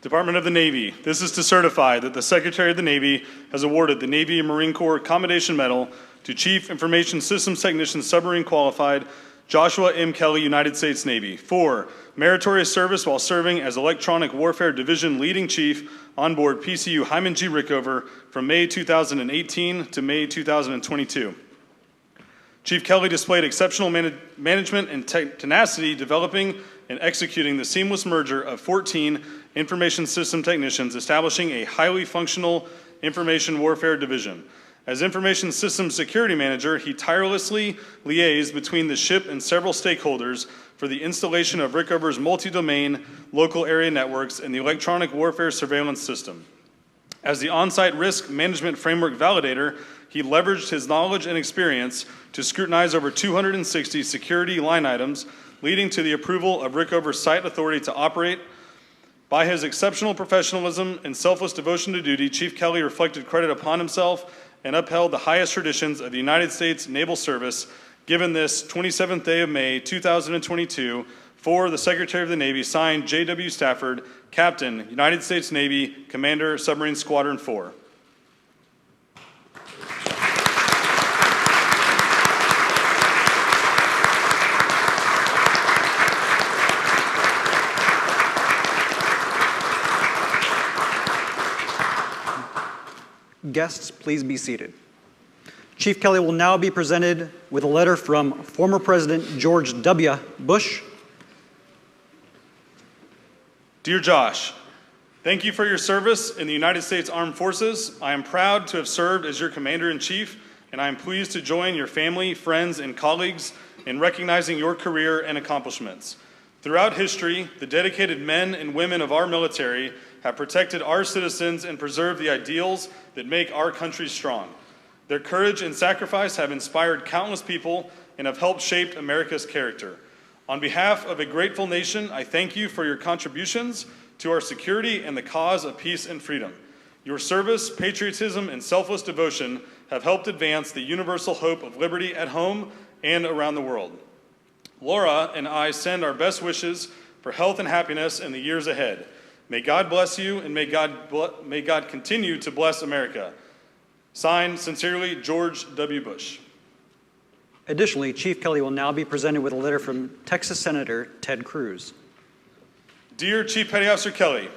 Department of the Navy, this is to certify that the Secretary of the Navy has awarded the Navy and Marine Corps Commendation Medal to Chief Information Systems Technician Submarine Qualified Joshua M. Kelly, United States Navy, for meritorious service while serving as Electronic Warfare Division Leading Chief on board PCU Hyman G. Rickover from May 2018 to May 2022. Chief Kelly displayed exceptional management and tenacity developing and executing the seamless merger of 14 information system technicians, establishing a highly functional information warfare division. As Information Systems Security Manager, he tirelessly liaised between the ship and several stakeholders for the installation of Rickover's multi-domain local area networks and the electronic warfare surveillance system. As the on-site risk management framework validator, he leveraged his knowledge and experience to scrutinize over 260 security line items, leading to the approval of Rickover's site authority to operate. By his exceptional professionalism and selfless devotion to duty, Chief Kelly reflected credit upon himself and upheld the highest traditions of the United States Naval Service, given this 27th day of May, 2022, for the Secretary of the Navy, signed J.W. Stafford, Captain, United States Navy, Commander, Submarine Squadron 4. Guests, please be seated. Chief Kelly will now be presented with a letter from former President George W. Bush. Dear Josh, thank you for your service in the United States Armed Forces. I am proud to have served as your Commander-in-Chief, and I am pleased to join your family, friends, and colleagues in recognizing your career and accomplishments. Throughout history, the dedicated men and women of our military have protected our citizens and preserved the ideals that make our country strong. Their courage and sacrifice have inspired countless people and have helped shape America's character. On behalf of a grateful nation, I thank you for your contributions to our security and the cause of peace and freedom. Your service, patriotism, and selfless devotion have helped advance the universal hope of liberty at home and around the world. Laura and I send our best wishes for health and happiness in the years ahead. May God bless you, and may God continue to bless America. Signed, sincerely, George W. Bush. Additionally, Chief Kelly will now be presented with a letter from Texas Senator Ted Cruz. Dear Chief Petty Officer Kelly,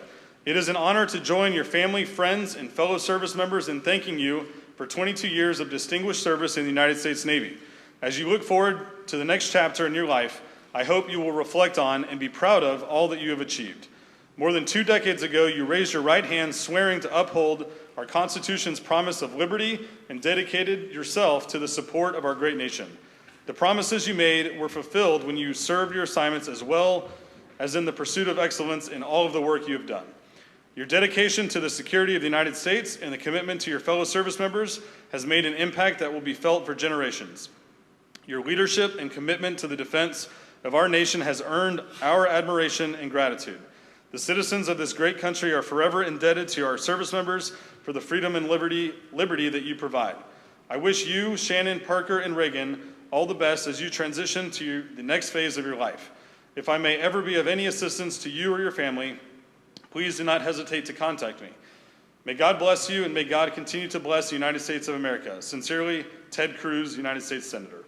it is an honor to join your family, friends, and fellow service members in thanking you for 22 years of distinguished service in the United States Navy. As you look forward to the next chapter in your life, I hope you will reflect on and be proud of all that you have achieved. More than 2 decades ago, you raised your right hand, swearing to uphold our Constitution's promise of liberty, and dedicated yourself to the support of our great nation. The promises you made were fulfilled when you served your assignments as well as in the pursuit of excellence in all of the work you have done. Your dedication to the security of the United States and the commitment to your fellow service members has made an impact that will be felt for generations. Your leadership and commitment to the defense of our nation has earned our admiration and gratitude. The citizens of this great country are forever indebted to our service members for the freedom and liberty that you provide. I wish you, Shannon, Parker, and Reagan all the best as you transition to the next phase of your life. If I may ever be of any assistance to you or your family, please do not hesitate to contact me. May God bless you, and may God continue to bless the United States of America. Sincerely, Ted Cruz, United States Senator.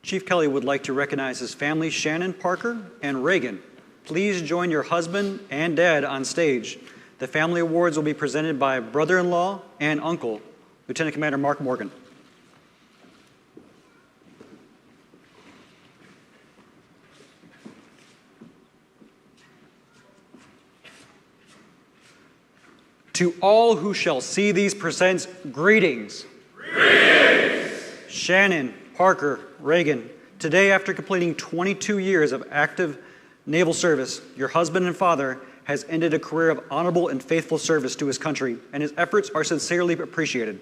Chief Kelly would like to recognize his family, Shannon, Parker, and Reagan. Please join your husband and dad on stage. The family awards will be presented by brother-in-law and uncle, Lieutenant Commander Mark Morgan. To all who shall see these presents, greetings. Greetings! Shannon, Parker, Reagan, today after completing 22 years of active naval service, your husband and father has ended a career of honorable and faithful service to his country, and his efforts are sincerely appreciated.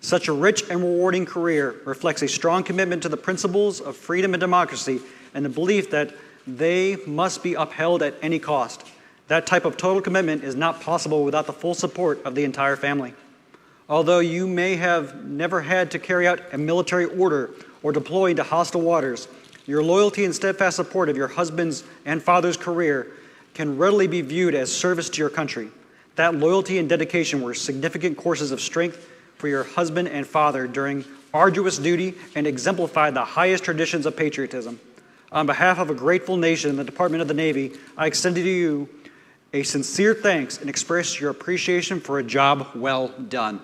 Such a rich and rewarding career reflects a strong commitment to the principles of freedom and democracy and the belief that they must be upheld at any cost. That type of total commitment is not possible without the full support of the entire family. Although you may have never had to carry out a military order or deploy into hostile waters, your loyalty and steadfast support of your husband's and father's career can readily be viewed as service to your country. That loyalty and dedication were significant courses of strength for your husband and father during arduous duty and exemplified the highest traditions of patriotism. On behalf of a grateful nation and the Department of the Navy, I extend to you a sincere thanks and express your appreciation for a job well done.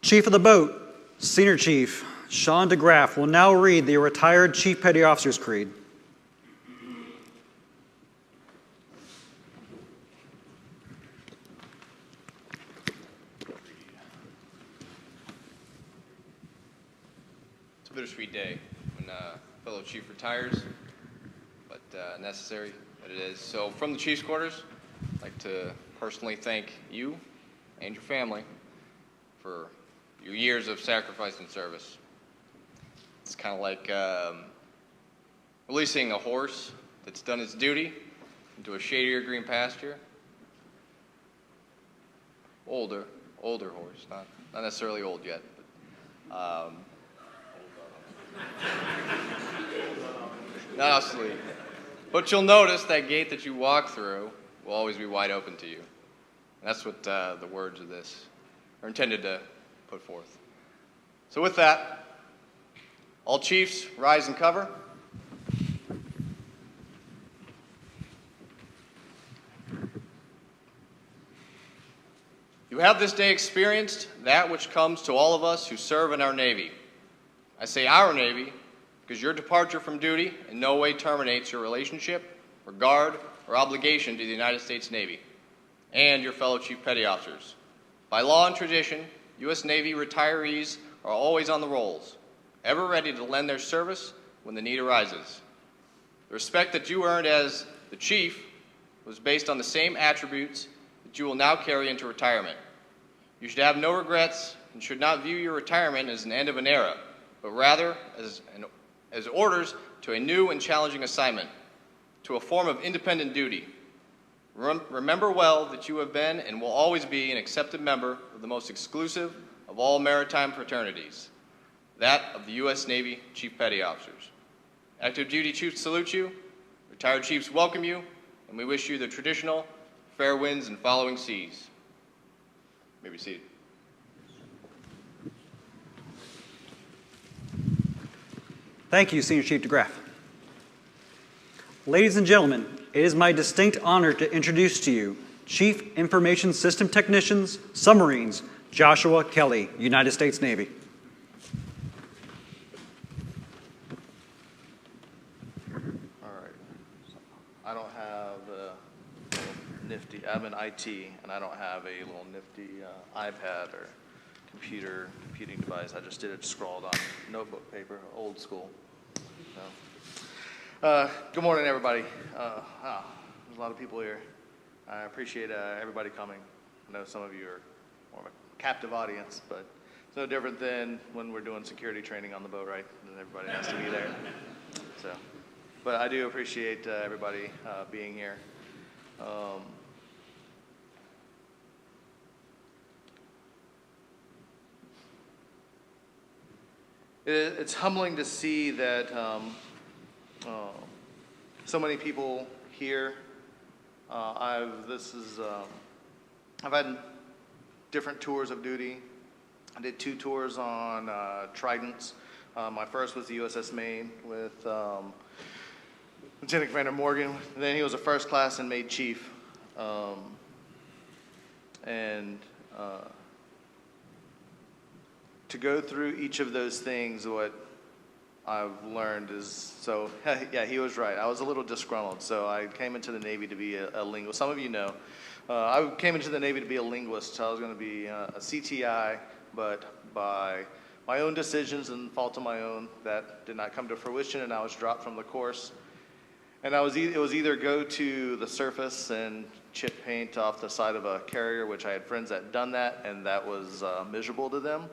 Chief of the boat, Senior Chief Sean DeGraff will now read the retired Chief Petty Officer's Creed. It's a bittersweet day when a fellow chief retires, but necessary that it is. So from the Chief's quarters, I'd like to personally thank you and your family for your years of sacrifice and service. It's kind of like releasing a horse that's done its duty into a shadier green pasture. Older horse, not necessarily old yet, but not asleep. But you'll notice that gate that you walk through will always be wide open to you. And that's what the words of this are intended to put forth. So with that, all chiefs rise and cover. You have this day experienced that which comes to all of us who serve in our Navy. I say our Navy because your departure from duty in no way terminates your relationship, regard, or obligation to the United States Navy and your fellow Chief Petty Officers. By law and tradition, U.S. Navy retirees are always on the rolls. ever ready to lend their service when the need arises. The respect that you earned as the chief was based on the same attributes that you will now carry into retirement. You should have no regrets and should not view your retirement as an end of an era, but rather as orders to a new and challenging assignment, to a form of independent duty. Remember well that you have been and will always be an accepted member of the most exclusive of all maritime fraternities, that of the U.S. Navy Chief Petty Officers. Active duty chiefs salute you, retired chiefs welcome you, and we wish you the traditional fair winds and following seas. You may be seated. Thank you, Senior Chief DeGraff. Ladies and gentlemen, it is my distinct honor to introduce to you Chief Information System Technicians, Submarines, Joshua Kelly, United States Navy. All right. I don't have a little nifty, I'm in IT, and I don't have a little nifty iPad or computing device. I just did it scrawled on notebook paper, old school. So, good morning, everybody. There's a lot of people here. I appreciate everybody coming. I know some of you are more of a captive audience, but it's no different than when we're doing security training on the boat, right? And everybody has to be there. So, but I do appreciate everybody being here. It's humbling to see that so many people here. I've had different tours of duty. I did 2 tours on Tridents. My first was the USS Maine with Lieutenant Commander Morgan. And then he was a first class and made chief. To go through each of those things, what I've learned is, so, yeah, he was right. I was a little disgruntled, so I came into the Navy to be a linguist. Some of you know. I came into the Navy to be a linguist. So I was going to be a CTI, but by my own decisions and fault of my own, that did not come to fruition, and I was dropped from the course. And it was either go to the surface and chip paint off the side of a carrier, which I had friends that had done that, and that was miserable to them.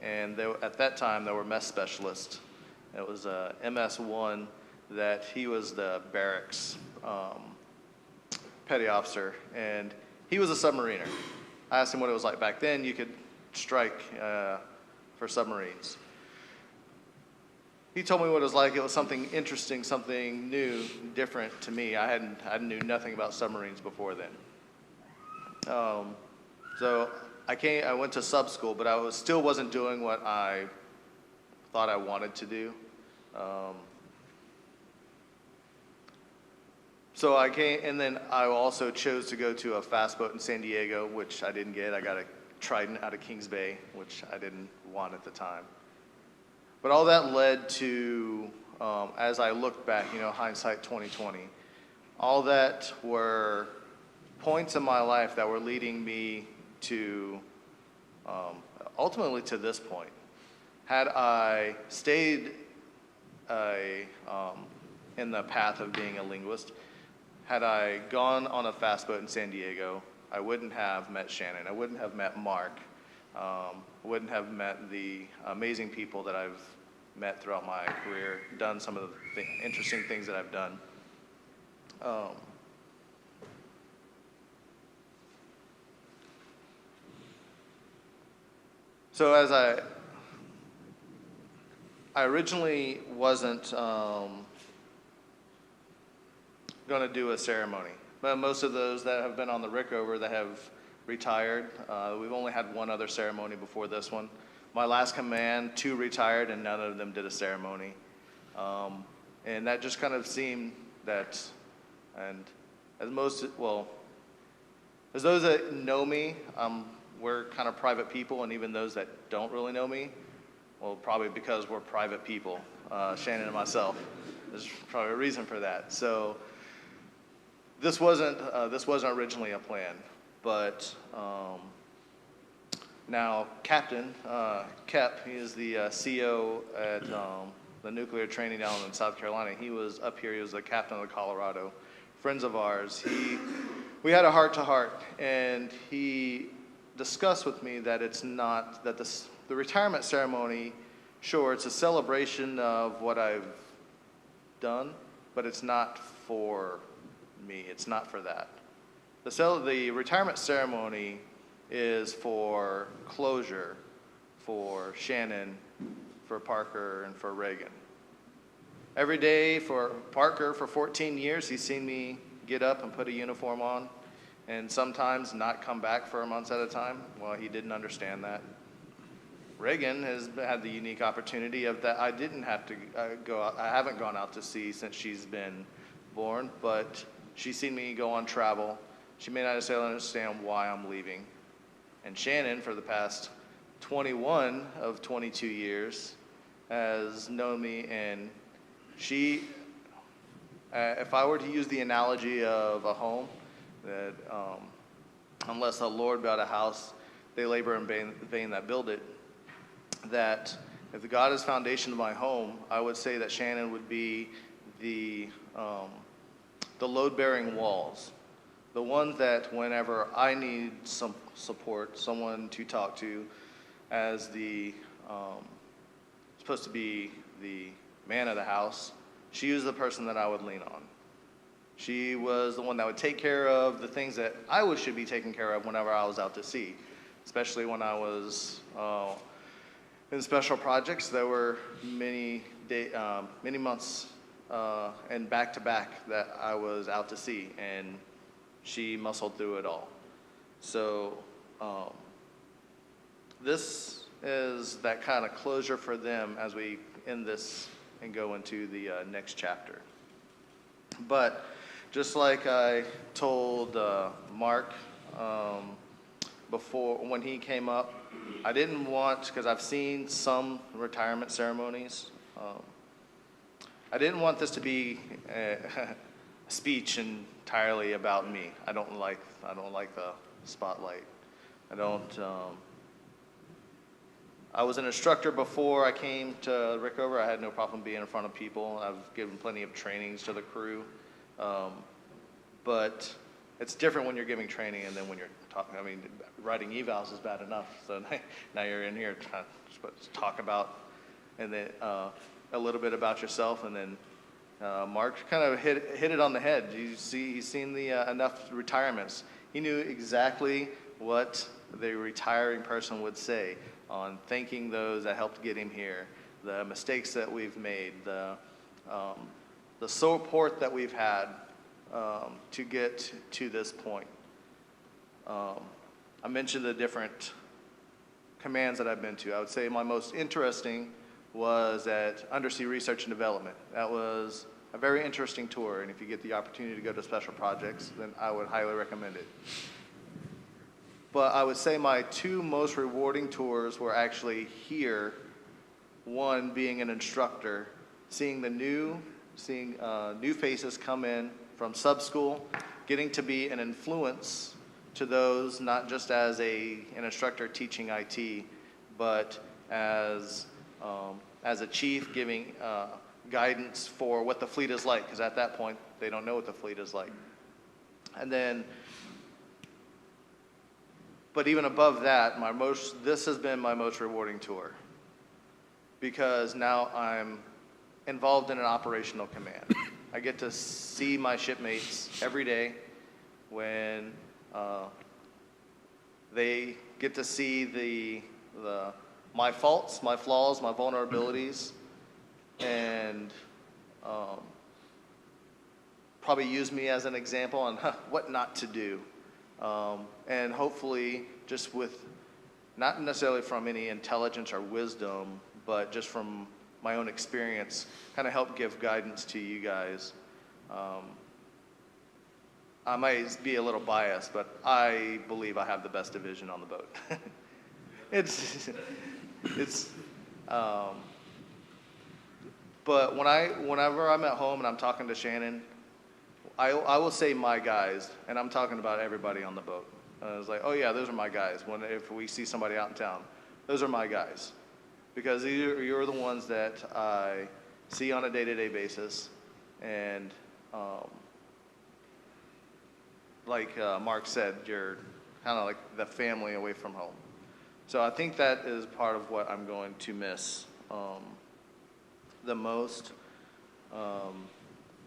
And at that time, there were mess specialists. It was MS-1 that he was the barracks petty officer, and he was a submariner. I asked him what it was like back then. You could strike for submarines. He told me what it was like. It was something interesting, something new, different to me. I knew nothing about submarines before then. So I went to sub school, but I still wasn't doing what I thought I wanted to do. So I came, and then I also chose to go to a fast boat in San Diego, which I didn't get. I got a Trident out of Kings Bay, which I didn't want at the time. But all that led to, as I look back, hindsight 2020, all that were points in my life that were leading me to, ultimately to this point. Had I stayed in the path of being a linguist, had I gone on a fast boat in San Diego, I wouldn't have met Shannon. I wouldn't have met Mark. I wouldn't have met the amazing people that I've met throughout my career, done some of the interesting things that I've done. So as I originally wasn't going to do a ceremony, but most of those that have been on the Rickover that have retired, we've only had one other ceremony before this one. My last command, 2 retired, and none of them did a ceremony. And that just kind of seemed that, and as those that know me, we're kind of private people, and even those that don't really know me, well, probably because we're private people, Shannon and myself. There's probably a reason for that. So this wasn't originally a plan, but Now, Captain Kep, he is the CO at the nuclear training down in South Carolina. He was up here. He was the captain of the Colorado. Friends of ours. We had a heart-to-heart, and he discussed with me that it's not, that the retirement ceremony, sure, it's a celebration of what I've done, but it's not for me. It's not for that. The retirement ceremony is for closure for Shannon, for Parker, and for Reagan. Every day for Parker, for 14 years, he's seen me get up and put a uniform on, and sometimes not come back for months at a time. Well, he didn't understand that. Reagan has had the unique opportunity of that I didn't have to go out. I haven't gone out to sea since she's been born, but she's seen me go on travel. She may not necessarily understand why I'm leaving. And Shannon, for the past 21 of 22 years, has known me, and she, if I were to use the analogy of a home, that unless the Lord built a house, they labor in vain that build it, that if the God is foundation of my home, I would say that Shannon would be the load-bearing walls, the ones that whenever I need some support, someone to talk to, as the supposed to be the man of the house, she was the person that I would lean on. She was the one that would take care of the things that I should be taking care of whenever I was out to sea, especially when I was in special projects. There were many months and back-to-back that I was out to sea, and she muscled through it all. So this is that kind of closure for them as we end this and go into the next chapter. But just like I told Mark before, when he came up, I didn't want, because I've seen some retirement ceremonies, I didn't want this to be a speech entirely about me. I don't like the spotlight. I was an instructor before I came to Rickover. I had no problem being in front of people. I've given plenty of trainings to the crew. But it's different when you're giving training and then when you're talking. I mean, writing evals is bad enough. So now you're in here trying to talk about, and then a little bit about yourself, and then Mark kind of hit it on the head. He's seen the enough retirements. He knew exactly what the retiring person would say on thanking those that helped get him here, the mistakes that we've made, the support that we've had to get to this point. I mentioned the different commands that I've been to. I would say my most interesting was at Undersea Research and Development. That was a very interesting tour, and if you get the opportunity to go to special projects, then I would highly recommend it. But I would say my two most rewarding tours were actually here, one being an instructor, seeing new faces come in from sub-school, getting to be an influence to those, not just as an instructor teaching IT, but as a chief giving guidance for what the fleet is like, because at that point, they don't know what the fleet is like. And then, but even above that, this has been my most rewarding tour, because now I'm involved in an operational command. I get to see my shipmates every day when they get to see my faults, my flaws, my vulnerabilities, and probably use me as an example on what not to do. And hopefully just with, not necessarily from any intelligence or wisdom, but just from my own experience, kind of help give guidance to you guys. I might be a little biased, but I believe I have the best division on the boat. But whenever I'm at home and I'm talking to Shannon, I will say my guys, and I'm talking about everybody on the boat. It's like, oh yeah, those are my guys. If we see somebody out in town, those are my guys. Because you're the ones that I see on a day-to-day basis. And like Mark said, you're kind of like the family away from home. So I think that is part of what I'm going to miss the most.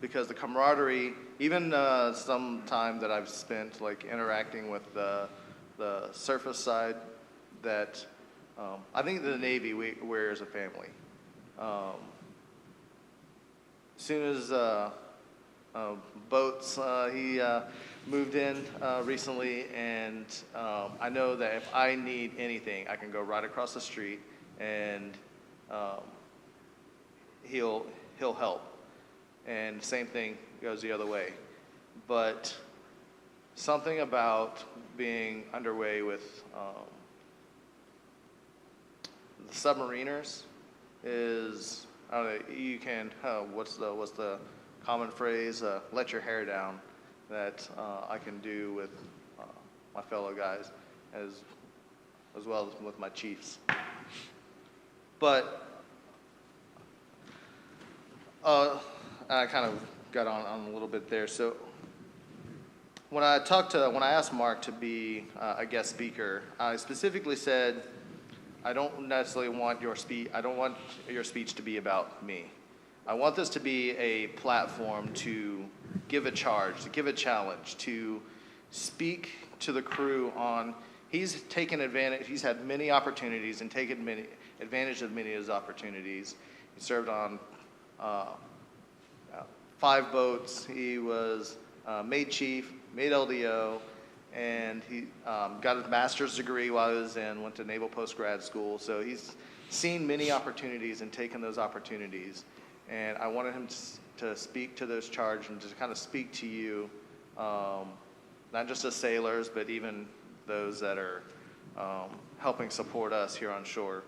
Because the camaraderie, even some time that I've spent like interacting with the surface side, that I think the Navy, we're as a family. As soon as Boats, he moved in recently, and I know that if I need anything, I can go right across the street, and he'll help. And same thing goes the other way. But something about being underway with the submariners is, I don't know, you can, what's the common phrase, let your hair down, that I can do with my fellow guys as well as with my chiefs. But I kind of got on a little bit there. So when I asked Mark to be a guest speaker, I specifically said, I don't necessarily want your speech. I don't want your speech to be about me. I want this to be a platform to give a charge, to give a challenge, to speak to the crew on. He's taken advantage. He's had many opportunities and taken advantage of many of his opportunities. He served on 5 boats. He was made chief, made LDO, and he got his master's degree while he went to Naval Postgrad School. So he's seen many opportunities and taken those opportunities. And I wanted him to speak to those charges and just kind of speak to you, not just as sailors, but even those that are helping support us here on shore.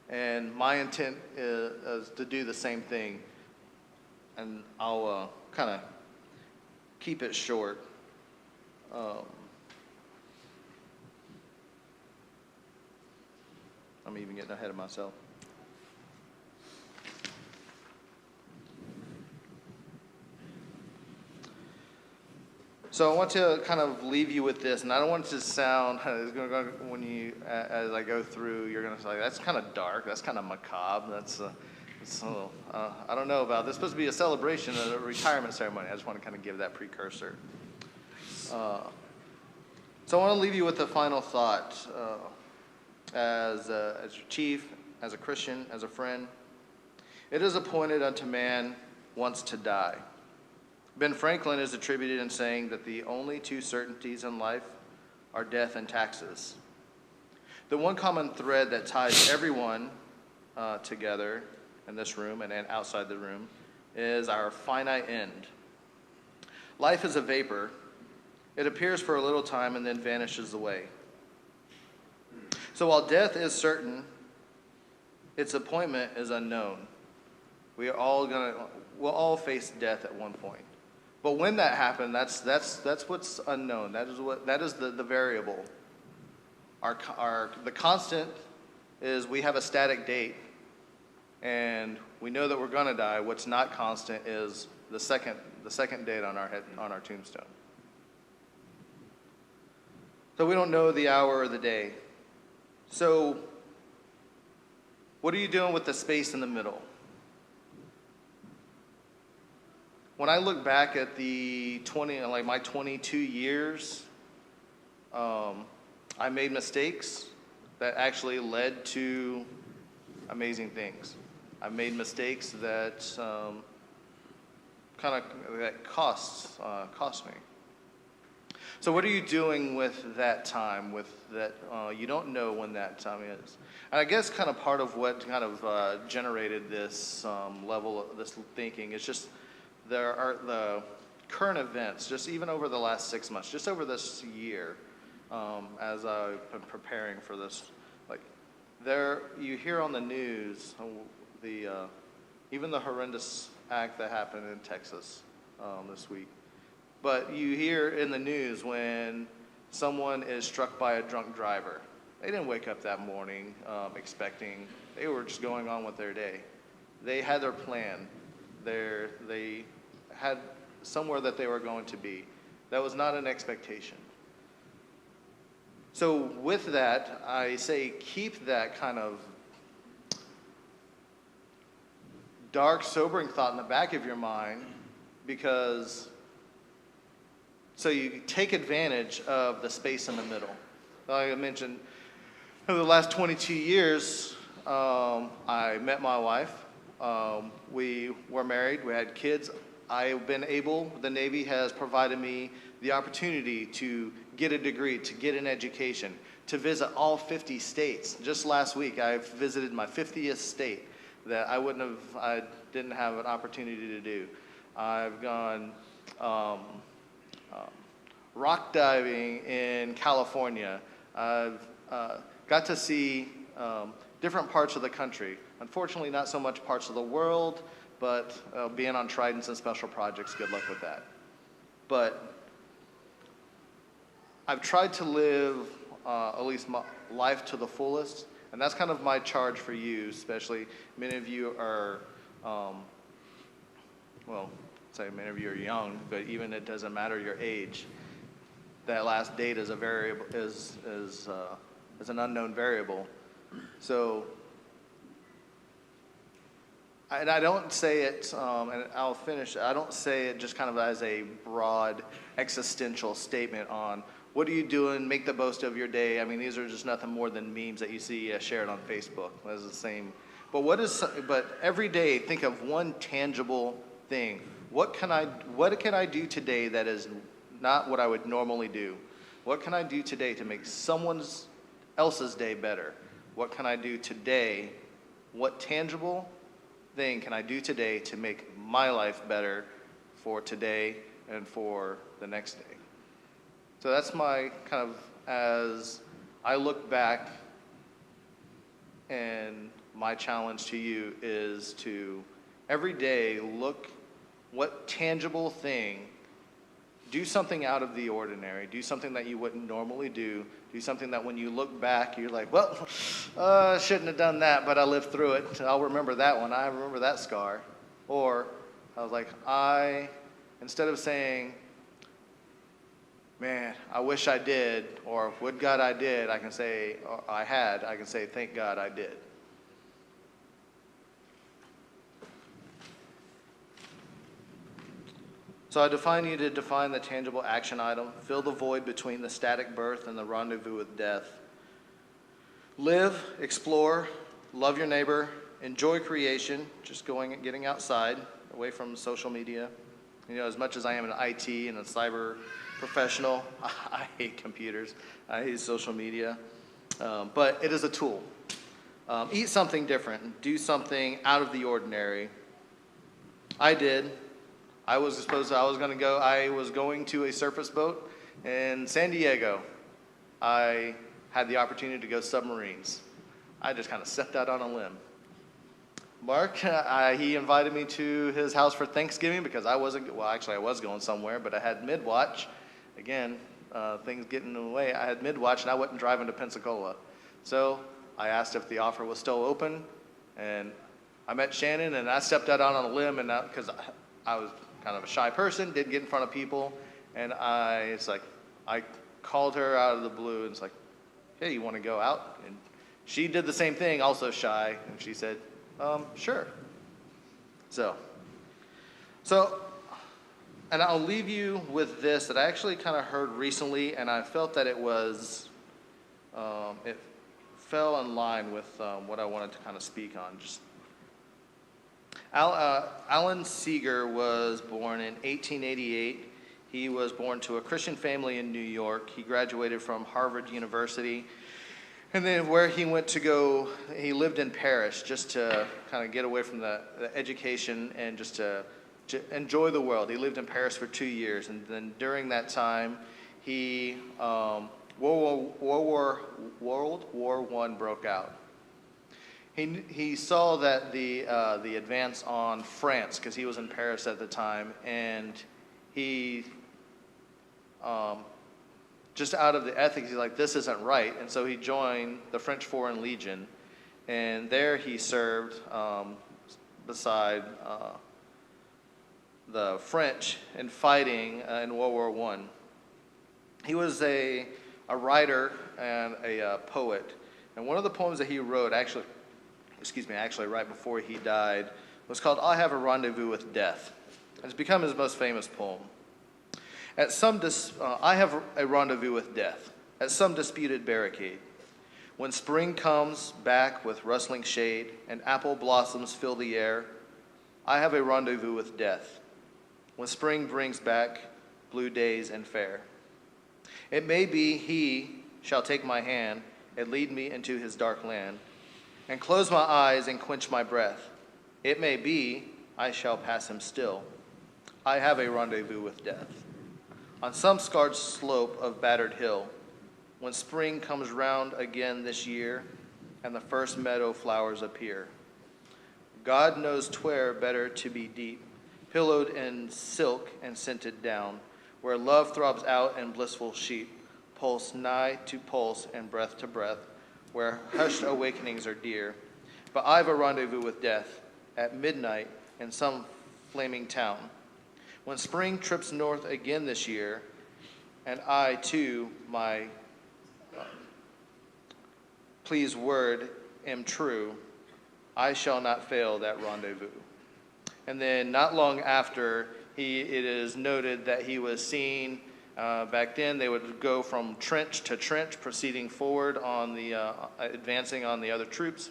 And my intent is to do the same thing. And I'll kind of keep it short. I'm even getting ahead of myself. So I want to kind of leave you with this, and I don't want it to sound, when you, as I go through, you're going to say, that's kind of dark, that's kind of macabre, that's I don't know about this. It's supposed to be a celebration, a retirement ceremony. I just want to kind of give that precursor. So I want to leave you with a final thought. As your chief, as a Christian, as a friend, it is appointed unto man once to die. Ben Franklin is attributed in saying that the only 2 certainties in life are death and taxes. The one common thread that ties everyone together in this room and outside the room is our finite end. Life is a vapor. It appears for a little time and then vanishes away. So while death is certain, its appointment is unknown. We'll all face death at one point. But when that happens, that's what's unknown. That is the variable. The constant is we have a static date, and we know that we're going to die. What's not constant is the second date on our tombstone. So we don't know the hour or the day. So what are you doing with the space in the middle? When I look back at my 22 years, I made mistakes that actually led to amazing things. I made mistakes that cost me. So what are you doing with that time? With that, you don't know when that time is. And I guess kind of part of what kind of generated this level of this thinking is just there are the current events, just even over the last 6 months, just over this year, as I've been preparing for this, you hear on the news even the horrendous act that happened in Texas this week. But you hear in the news when someone is struck by a drunk driver. They didn't wake up that morning expecting, they were just going on with their day. They had their plan. They had somewhere that they were going to be. That was not an expectation. So with that, I say keep that kind of dark, sobering thought in the back of your mind, because so you take advantage of the space in the middle. Like I mentioned, over the last 22 years, I met my wife. We were married. We had kids. I've been able, the Navy has provided me the opportunity to get a degree, to get an education, to visit all 50 states. Just last week, I visited my 50th state that I didn't have an opportunity to do. I've gone rock diving in California. I've got to see different parts of the country. Unfortunately, not so much parts of the world, but being on Tridents and special projects, good luck with that. But I've tried to live at least my life to the fullest, and that's kind of my charge for you, especially many of you are, well, say many of you are young, but even it doesn't matter your age. That last date is a variable, is an unknown variable. So, and I don't say it, and I'll finish, I don't say it just kind of as a broad existential statement on what are you doing, make the most of your day. I mean, these are just nothing more than memes that you see shared on Facebook. That's the same. But every day, think of one tangible thing. What can I do today that is not what I would normally do? What can I do today to make someone else's day better? What can I do today? What tangible thing can I do today to make my life better for today and for the next day? So that's my kind of, as I look back, and my challenge to you is to every day look what tangible thing, do something out of the ordinary, do something that you wouldn't normally do something that when you look back, you're like, well, I shouldn't have done that, but I lived through it. I'll remember that one. I remember that scar. Or I was like, instead of saying, man, I wish I did, or would God I did, I can say, or I can say, thank God I did. So I define you to define the tangible action item, fill the void between the static birth and the rendezvous with death. Live, explore, love your neighbor, enjoy creation, just going and getting outside, away from social media. You know, as much as I am an IT and a cyber professional, I hate computers, I hate social media, but it is a tool. Eat something different, do something out of the ordinary. I did. I was going to a surface boat in San Diego. I had the opportunity to go submarines. I just kind of stepped out on a limb. Mark, he invited me to his house for Thanksgiving because I was going somewhere, but I had mid-watch. Again, things getting in the way. I had mid-watch and I wasn't driving to Pensacola. So I asked if the offer was still open, and I met Shannon and I stepped out on a limb, and because I was kind of a shy person, didn't get in front of people, and I called her out of the blue, and it's like, hey, you want to go out? And she did the same thing, also shy, and she said, sure. So, and I'll leave you with this that I actually kind of heard recently, and I felt that it was, it fell in line with what I wanted to kind of speak on. Just Alan Seeger was born in 1888. He was born to a Christian family in New York. He graduated from Harvard University. And then where he went to go, he lived in Paris just to kind of get away from the education and just to enjoy the world. He lived in Paris for 2 years. And then during that time, World War I broke out. He saw that the advance on France, because he was in Paris at the time, and he just out of the ethics, he's like, this isn't right. And so he joined the French Foreign Legion, and there he served beside the French in fighting in World War I. He was a writer and a poet. And one of the poems that he wrote, actually right before he died, was called I Have a Rendezvous with Death. It's become his most famous poem. I have a rendezvous with death at some disputed barricade. When spring comes back with rustling shade and apple blossoms fill the air, I have a rendezvous with death. When spring brings back blue days and fair. It may be he shall take my hand and lead me into his dark land, and close my eyes and quench my breath. It may be I shall pass him still. I have a rendezvous with death. On some scarred slope of battered hill, when spring comes round again this year, and the first meadow flowers appear. God knows 'twere better to be deep, pillowed in silk and scented down, where love throbs out in blissful sheep, pulse nigh to pulse and breath to breath, where hushed awakenings are dear. But I've a rendezvous with death at midnight in some flaming town. When spring trips north again this year, and I too, my pleased word am true, I shall not fail that rendezvous. And then not long after, it is noted that he was seen, back then they would go from trench to trench, proceeding forward on the, advancing on the other troops.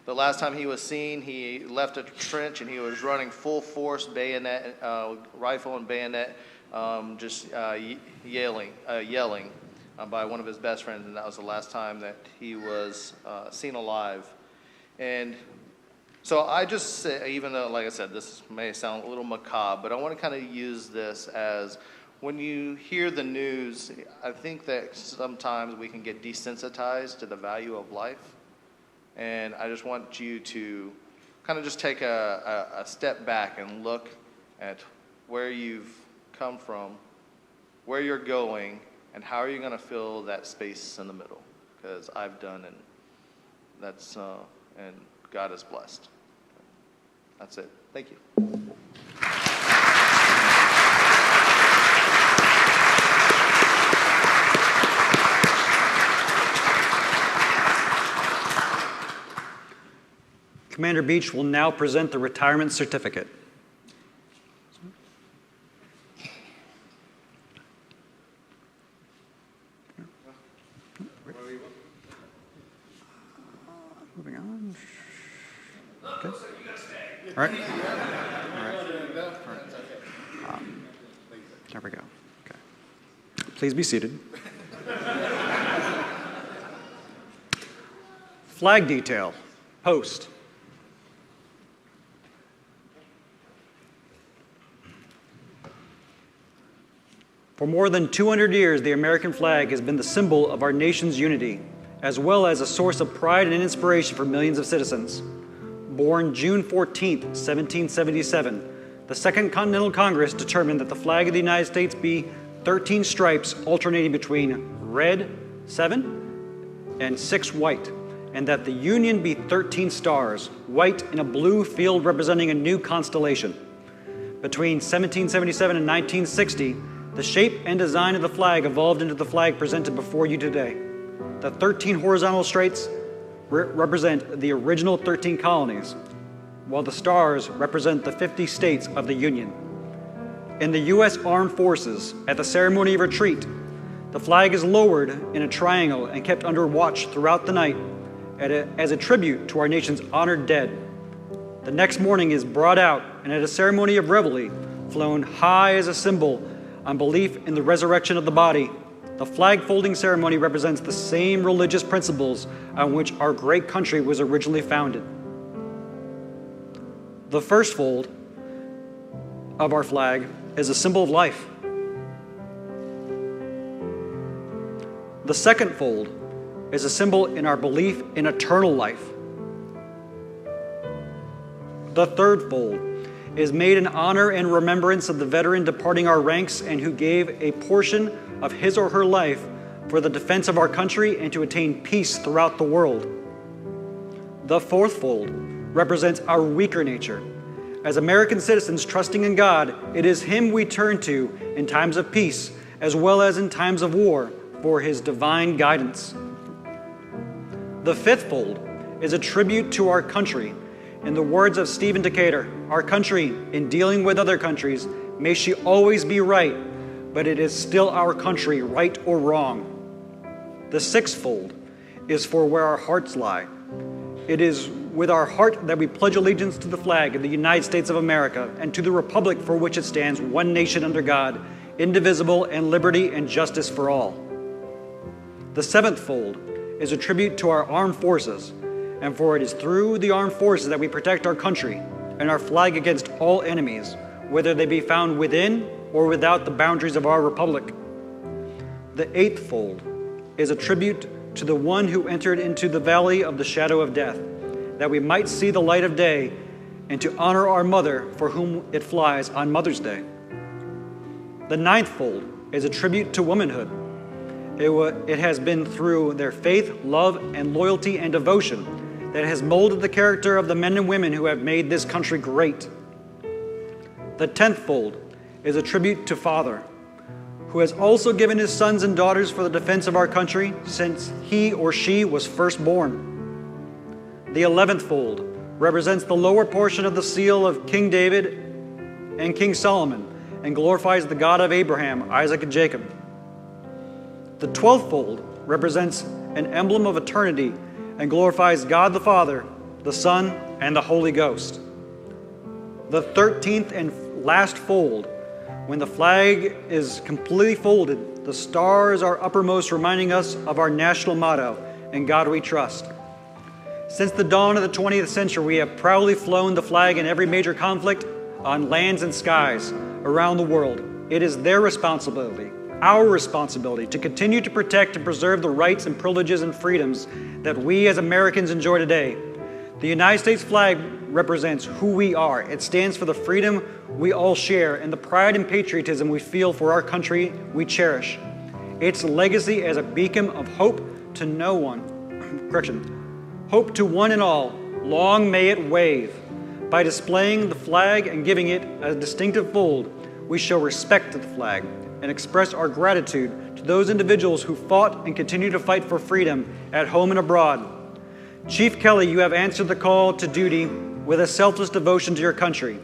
The last time he was seen, he left a trench and he was running full force, bayonet, rifle and bayonet, just yelling by one of his best friends, and that was the last time that he was seen alive. And so I just say, even though, like I said, this may sound a little macabre, but I want to kind of use this as, when you hear the news, I think that sometimes we can get desensitized to the value of life. And I just want you to kind of just take a step back and look at where you've come from, where you're going, and how are you going to fill that space in the middle? Because I've done, and that's and God is blessed. That's it. Thank you. Commander Beach will now present the retirement certificate. Moving on. Okay. All right. There we go. Okay. Please be seated. Flag detail. Post. For more than 200 years, the American flag has been the symbol of our nation's unity, as well as a source of pride and inspiration for millions of citizens. Born June 14, 1777, the Second Continental Congress determined that the flag of the United States be 13 stripes alternating between red, 7, and 6 white, and that the Union be 13 stars, white in a blue field representing a new constellation. Between 1777 and 1960, the shape and design of the flag evolved into the flag presented before you today. The 13 horizontal stripes represent the original 13 colonies, while the stars represent the 50 states of the Union. In the U.S. Armed Forces, at the ceremony of retreat, the flag is lowered in a triangle and kept under watch throughout the night as a tribute to our nation's honored dead. The next morning is brought out and at a ceremony of reveille, flown high as a symbol on belief in the resurrection of the body. The flag folding ceremony represents the same religious principles on which our great country was originally founded. The first fold of our flag is a symbol of life. The second fold is a symbol in our belief in eternal life. The third fold is made in honor and remembrance of the veteran departing our ranks and who gave a portion of his or her life for the defense of our country and to attain peace throughout the world. The fourth fold represents our weaker nature. As American citizens trusting in God, it is Him we turn to in times of peace as well as in times of war for His divine guidance. The fifth fold is a tribute to our country. In the words of Stephen Decatur, our country, in dealing with other countries, may she always be right, but it is still our country, right or wrong. The sixth fold is for where our hearts lie. It is with our heart that we pledge allegiance to the flag of the United States of America and to the republic for which it stands, one nation under God, indivisible, and liberty and justice for all. The seventh fold is a tribute to our armed forces, and for it is through the armed forces that we protect our country and our flag against all enemies, whether they be found within or without the boundaries of our republic. The eighth fold is a tribute to the one who entered into the valley of the shadow of death, that we might see the light of day, and to honor our mother for whom it flies on Mother's Day. The ninth fold is a tribute to womanhood. It has been through their faith, love, and loyalty and devotion that has molded the character of the men and women who have made this country great. The 10th fold is a tribute to Father, who has also given his sons and daughters for the defense of our country since he or she was first born. The 11th fold represents the lower portion of the seal of King David and King Solomon and glorifies the God of Abraham, Isaac, and Jacob. The 12th fold represents an emblem of eternity and glorifies God the Father, the Son, and the Holy Ghost. The 13th and last fold, when the flag is completely folded, the stars are uppermost, reminding us of our national motto, "In God we trust." Since the dawn of the 20th century, we have proudly flown the flag in every major conflict on lands and skies around the world. It is their responsibility, our responsibility, to continue to protect and preserve the rights and privileges and freedoms that we as Americans enjoy today. The United States flag represents who we are. It stands for the freedom we all share and the pride and patriotism we feel for our country we cherish. Its legacy as a beacon of hope to no one, hope to one and all, long may it wave. By displaying the flag and giving it a distinctive fold, we show respect to the flag and express our gratitude to those individuals who fought and continue to fight for freedom at home and abroad. Chief Kelly, you have answered the call to duty with a selfless devotion to your country.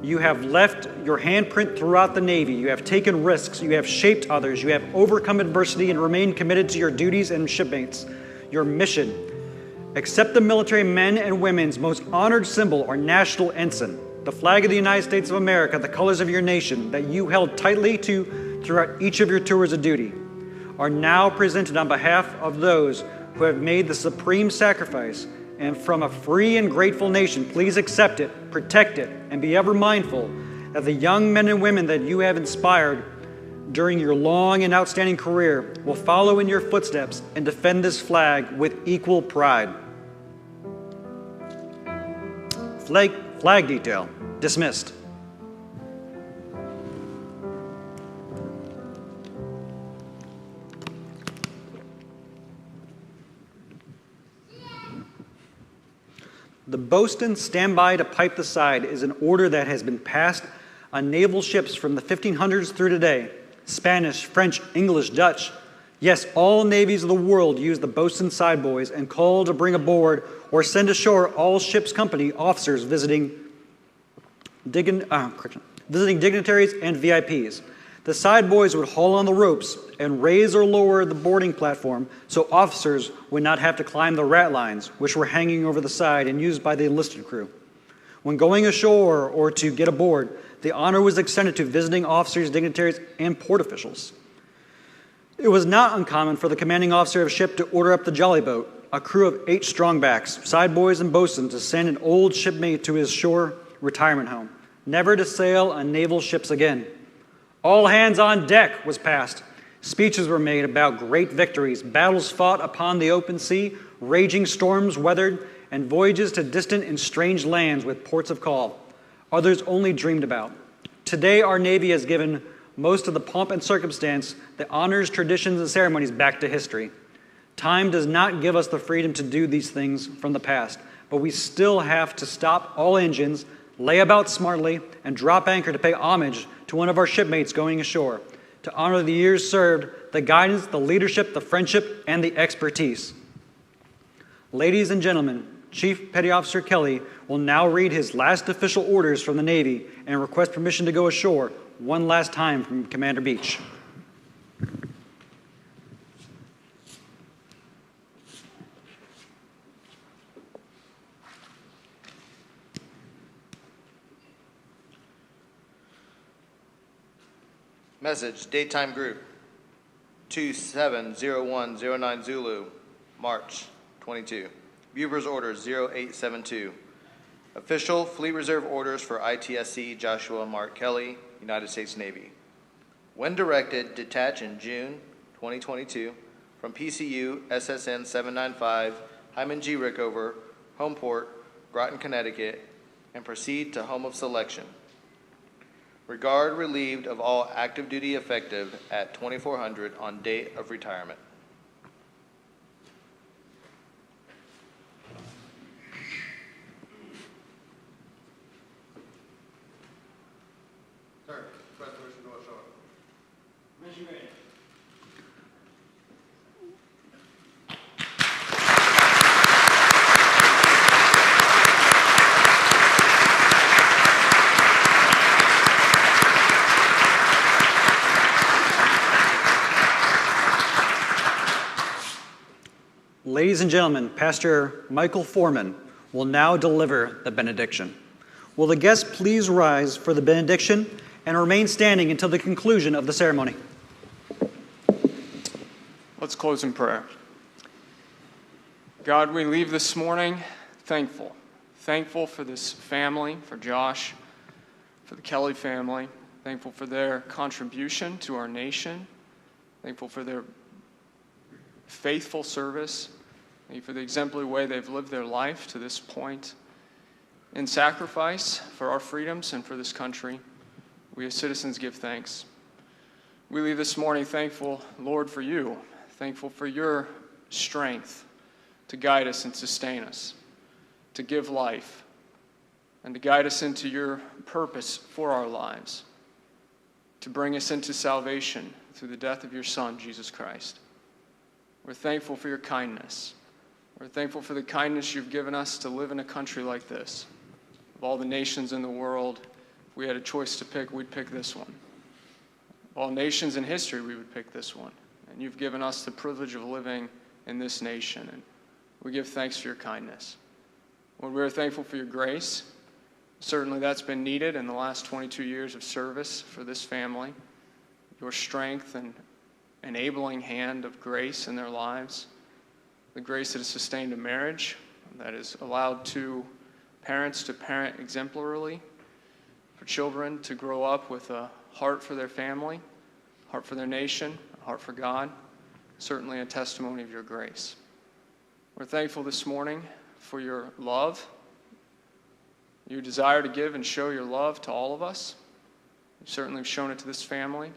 You have left your handprint throughout the Navy. You have taken risks. You have shaped others. You have overcome adversity and remained committed to your duties and shipmates. Your mission. Accept the military men and women's most honored symbol, our national ensign, the flag of the United States of America, the colors of your nation that you held tightly to throughout each of your tours of duty, are now presented on behalf of those who have made the supreme sacrifice. And from a free and grateful nation, please accept it, protect it, and be ever mindful that the young men and women that you have inspired during your long and outstanding career will follow in your footsteps and defend this flag with equal pride. Flag detail, dismissed. The bosun, stand by to pipe the side, is an order that has been passed on naval ships from the 1500s through today. Spanish, French, English, Dutch. Yes, all navies of the world use the bosun side boys and call to bring aboard or send ashore all ship's company officers visiting dignitaries and VIPs. The side boys would haul on the ropes and raise or lower the boarding platform so officers would not have to climb the rat lines, which were hanging over the side and used by the enlisted crew. When going ashore or to get aboard, the honor was extended to visiting officers, dignitaries, and port officials. It was not uncommon for the commanding officer of a ship to order up the jolly boat, a crew of 8 strongbacks, side boys and bosun, to send an old shipmate to his shore retirement home, never to sail on naval ships again. All hands on deck was passed. Speeches were made about great victories, battles fought upon the open sea, raging storms weathered, and voyages to distant and strange lands with ports of call. others only dreamed about. Today, our Navy has given most of the pomp and circumstance that honors traditions and ceremonies back to history. Time does not give us the freedom to do these things from the past, but we still have to stop all engines, lay about smartly, and drop anchor to pay homage to one of our shipmates going ashore, to honor the years served, the guidance, the leadership, the friendship, and the expertise. Ladies and gentlemen, Chief Petty Officer Kelly will now read his last official orders from the Navy and request permission to go ashore one last time from Commander Beach. Message, daytime group, 270109 Zulu, March 22. Buber's orders 0872. Official Fleet Reserve orders for ITSC Joshua Mark Kelly, United States Navy. When directed, detach in June 2022 from PCU SSN 795 Hyman G. Rickover, home port, Groton, Connecticut, and proceed to home of selection. Regard relieved of all active duty effective at 2400 on date of retirement. Sir, request permission to go ashore. Mission granted. Ladies and gentlemen, Pastor Michael Foreman will now deliver the benediction. Will the guests please rise for the benediction and remain standing until the conclusion of the ceremony? Let's close in prayer. God, we leave this morning thankful for this family, for Josh, for the Kelly family, thankful for their contribution to our nation, thankful for their faithful service, thank you for the exemplary way they've lived their life to this point in sacrifice for our freedoms and for this country. We as citizens give thanks. We leave this morning thankful, Lord, for you, thankful for your strength to guide us and sustain us, to give life, and to guide us into your purpose for our lives, to bring us into salvation through the death of your Son, Jesus Christ. We're thankful for your kindness. We're thankful for the kindness you've given us to live in a country like this. Of all the nations in the world, if we had a choice to pick, we'd pick this one. Of all nations in history, we would pick this one. And you've given us the privilege of living in this nation. And we give thanks for your kindness. Lord, we are thankful for your grace. Certainly that's been needed in the last 22 years of service for this family. Your strength and enabling hand of grace in their lives, the grace that has sustained a marriage, that has allowed two parents to parent exemplarily, for children to grow up with a heart for their family, a heart for their nation, a heart for God, certainly a testimony of your grace. We're thankful this morning for your love, your desire to give and show your love to all of us. You certainly have shown it to this family.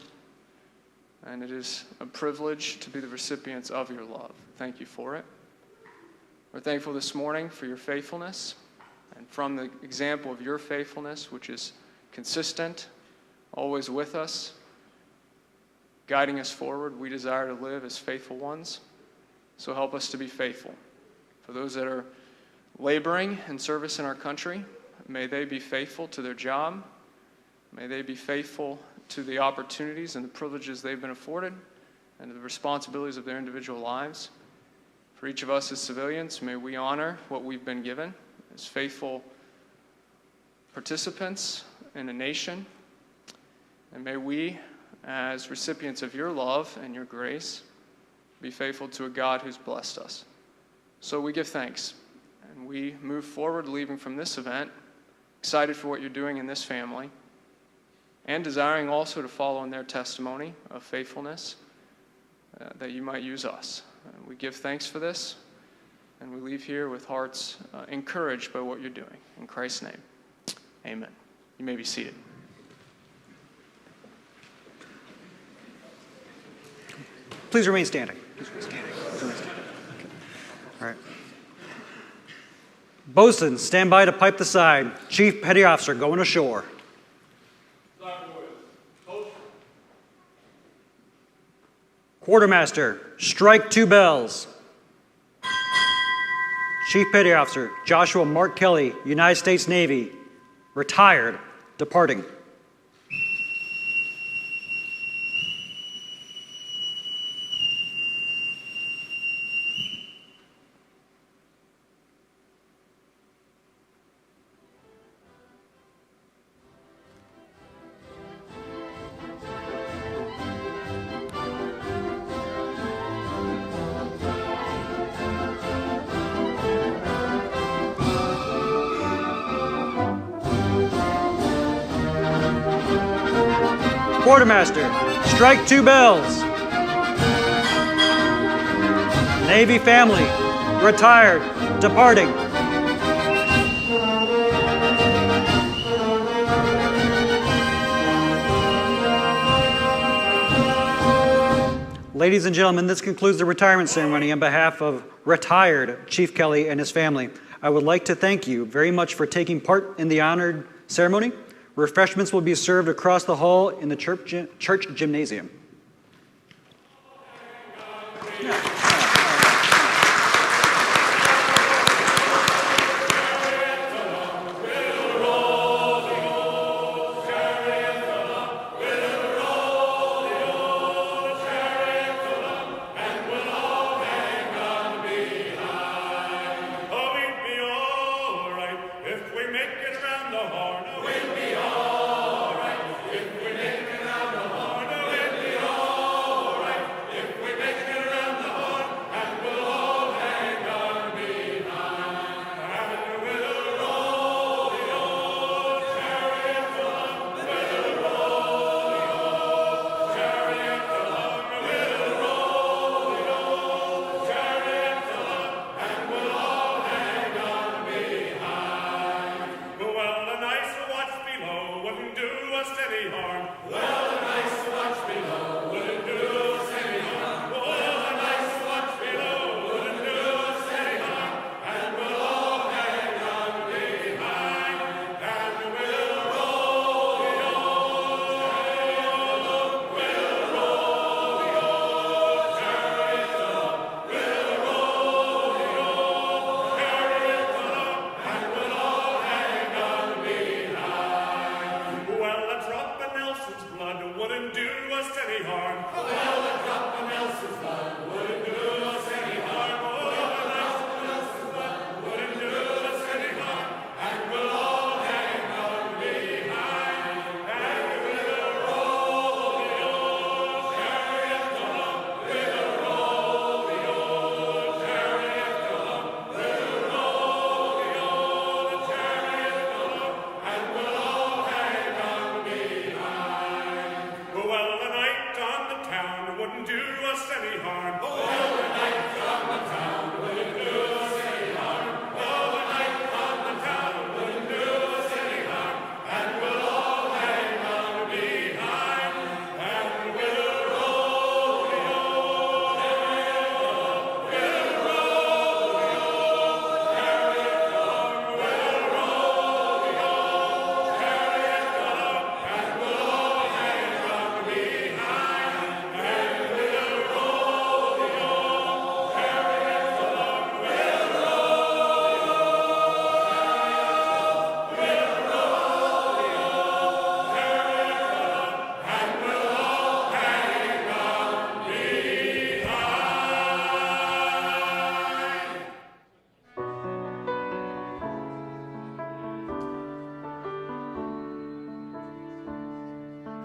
And it is a privilege to be the recipients of your love. Thank you for it. We're thankful this morning for your faithfulness. And from the example of your faithfulness, which is consistent, always with us, guiding us forward, we desire to live as faithful ones. So help us to be faithful. For those that are laboring in service in our country, may they be faithful to their job. May they be faithful to the opportunities and the privileges they've been afforded and the responsibilities of their individual lives. For each of us as civilians, may we honor what we've been given as faithful participants in a nation. And may we, as recipients of your love and your grace, be faithful to a God who's blessed us. So we give thanks, and we move forward, leaving from this event, excited for what you're doing in this family, and desiring also to follow in their testimony of faithfulness, that you might use us. We give thanks for this, and we leave here with hearts encouraged by what you're doing. In Christ's name, amen. You may be seated. Please remain standing. Please remain standing. Please remain standing. Okay. All right. Bosun, stand by to pipe the side. Chief Petty Officer going ashore. Quartermaster, strike 2 bells. Chief Petty Officer Joshua Mark Kelly, United States Navy, retired, departing. Quartermaster, strike 2 bells. Navy family, retired, departing. Ladies and gentlemen, this concludes the retirement ceremony. On behalf of retired Chief Kelly and his family, I would like to thank you very much for taking part in the honored ceremony. Refreshments will be served across the hall in the church gymnasium.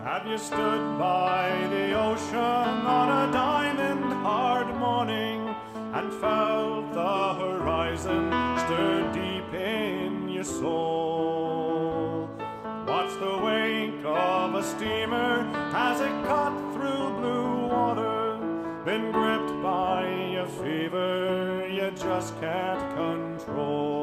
Have you stood by the ocean on a diamond hard morning and felt the horizon stir deep in your soul? Watched the wake of a steamer as it cut through blue water, been gripped by a fever you just can't control.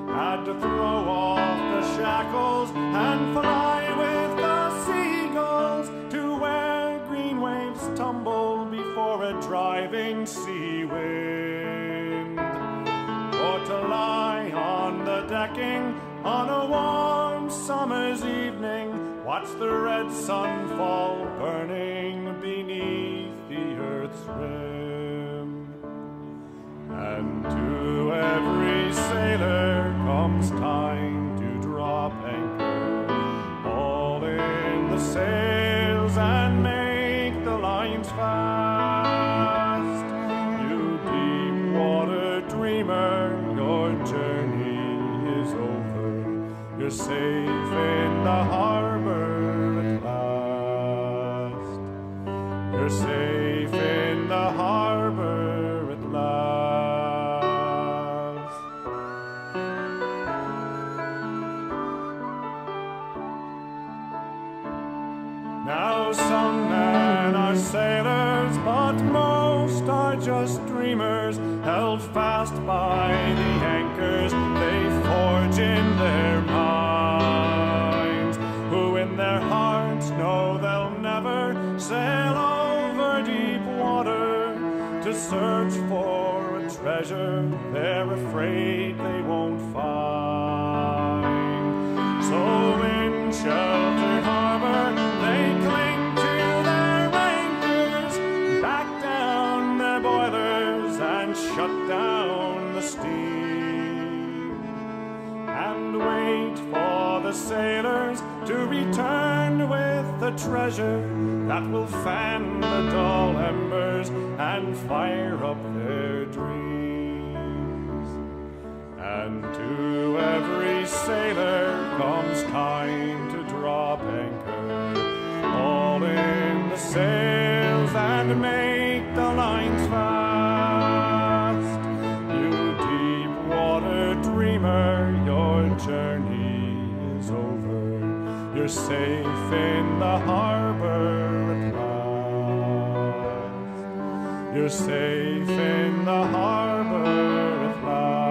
Had glad to throw off the shackles and fly with the seagulls to where green waves tumble before a driving sea wind, or to lie on the decking on a warm summer's evening, watch the red sun fall burning beneath the earth's rim. And to every sailor comes time to drop anchor, haul in the sails and make the lines fast. You deep water dreamer, your journey is over. You're safe in the harbor at last. You're safe in the harbor at last. Now some men are sailors, but most are just dreamers, held fast by the anchors they forge in their minds, who in their hearts know they'll never sail over deep water to search for a treasure they're afraid they won't find. So in sheltered harbor they cling to their anchors, back down their boilers and shut down the steam, and wait for the sailors to return with the treasure that will fan the dull embers and fire up their dreams. And to every sailor comes time to drop anchor, haul in the sails and make the lines fast. You deep water dreamer, your journey is over. You're safe in the harbor at last. You're safe in the harbor at last.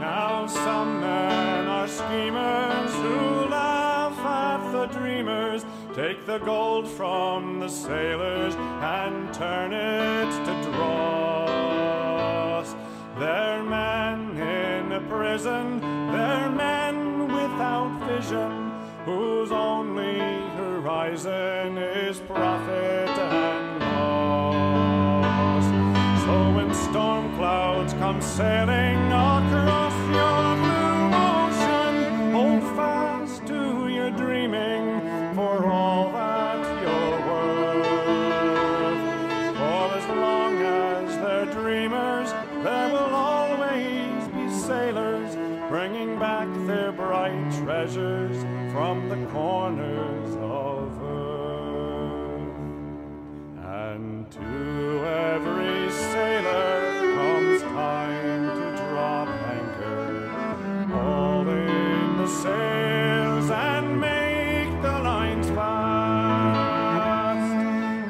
Now some men are schemers who laugh at the dreamers, take the gold from the sailors and turn it to dross. They're men in a prison, they're men without vision, whose only horizon is profit and loss. So when storm clouds come sailing across your blue ocean, hold fast to your dreaming for all that you're worth. For as long as they're dreamers, there will always be sailors bringing back their bright treasures from the corners of earth. And to every sailor comes time to drop anchor, haul in the sails and make the lines fast.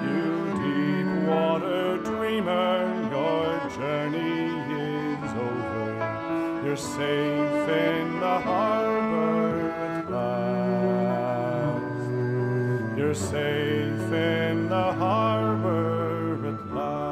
You deep water dreamer, your journey is over. You're safe in the harbor at last. You're safe in the harbor at last.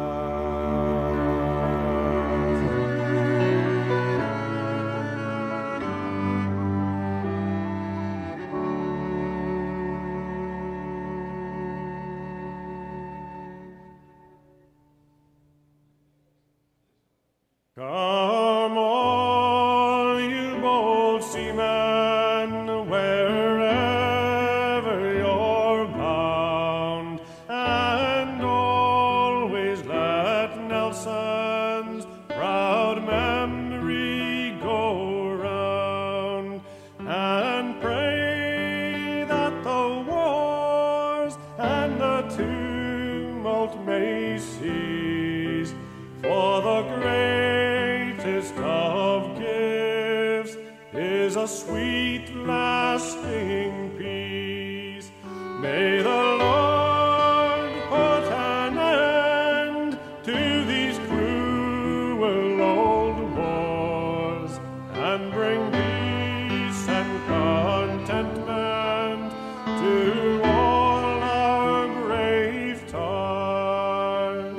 is a sweet lasting peace. May the Lord put an end to these cruel old wars and bring peace and contentment to all our brave tars.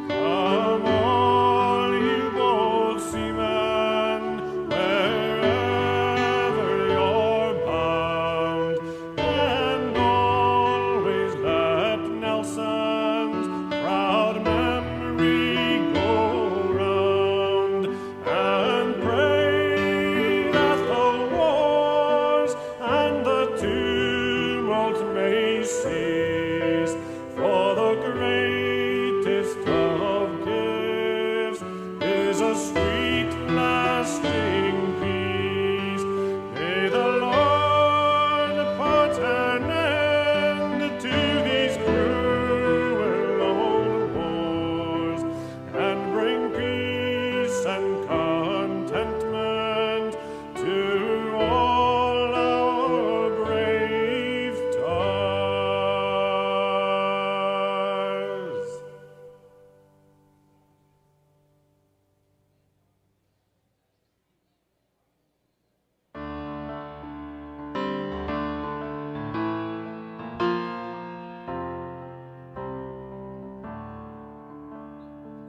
Come all you bold seamen, wherever you're bound, and always let Nelson's proud memory go round, and pray that the wars and the tumult may cease, for the greatest of gifts is a sweet lasting peace. May the Lord put an end to these cruel old wars and bring peace and contentment to all our brave tars.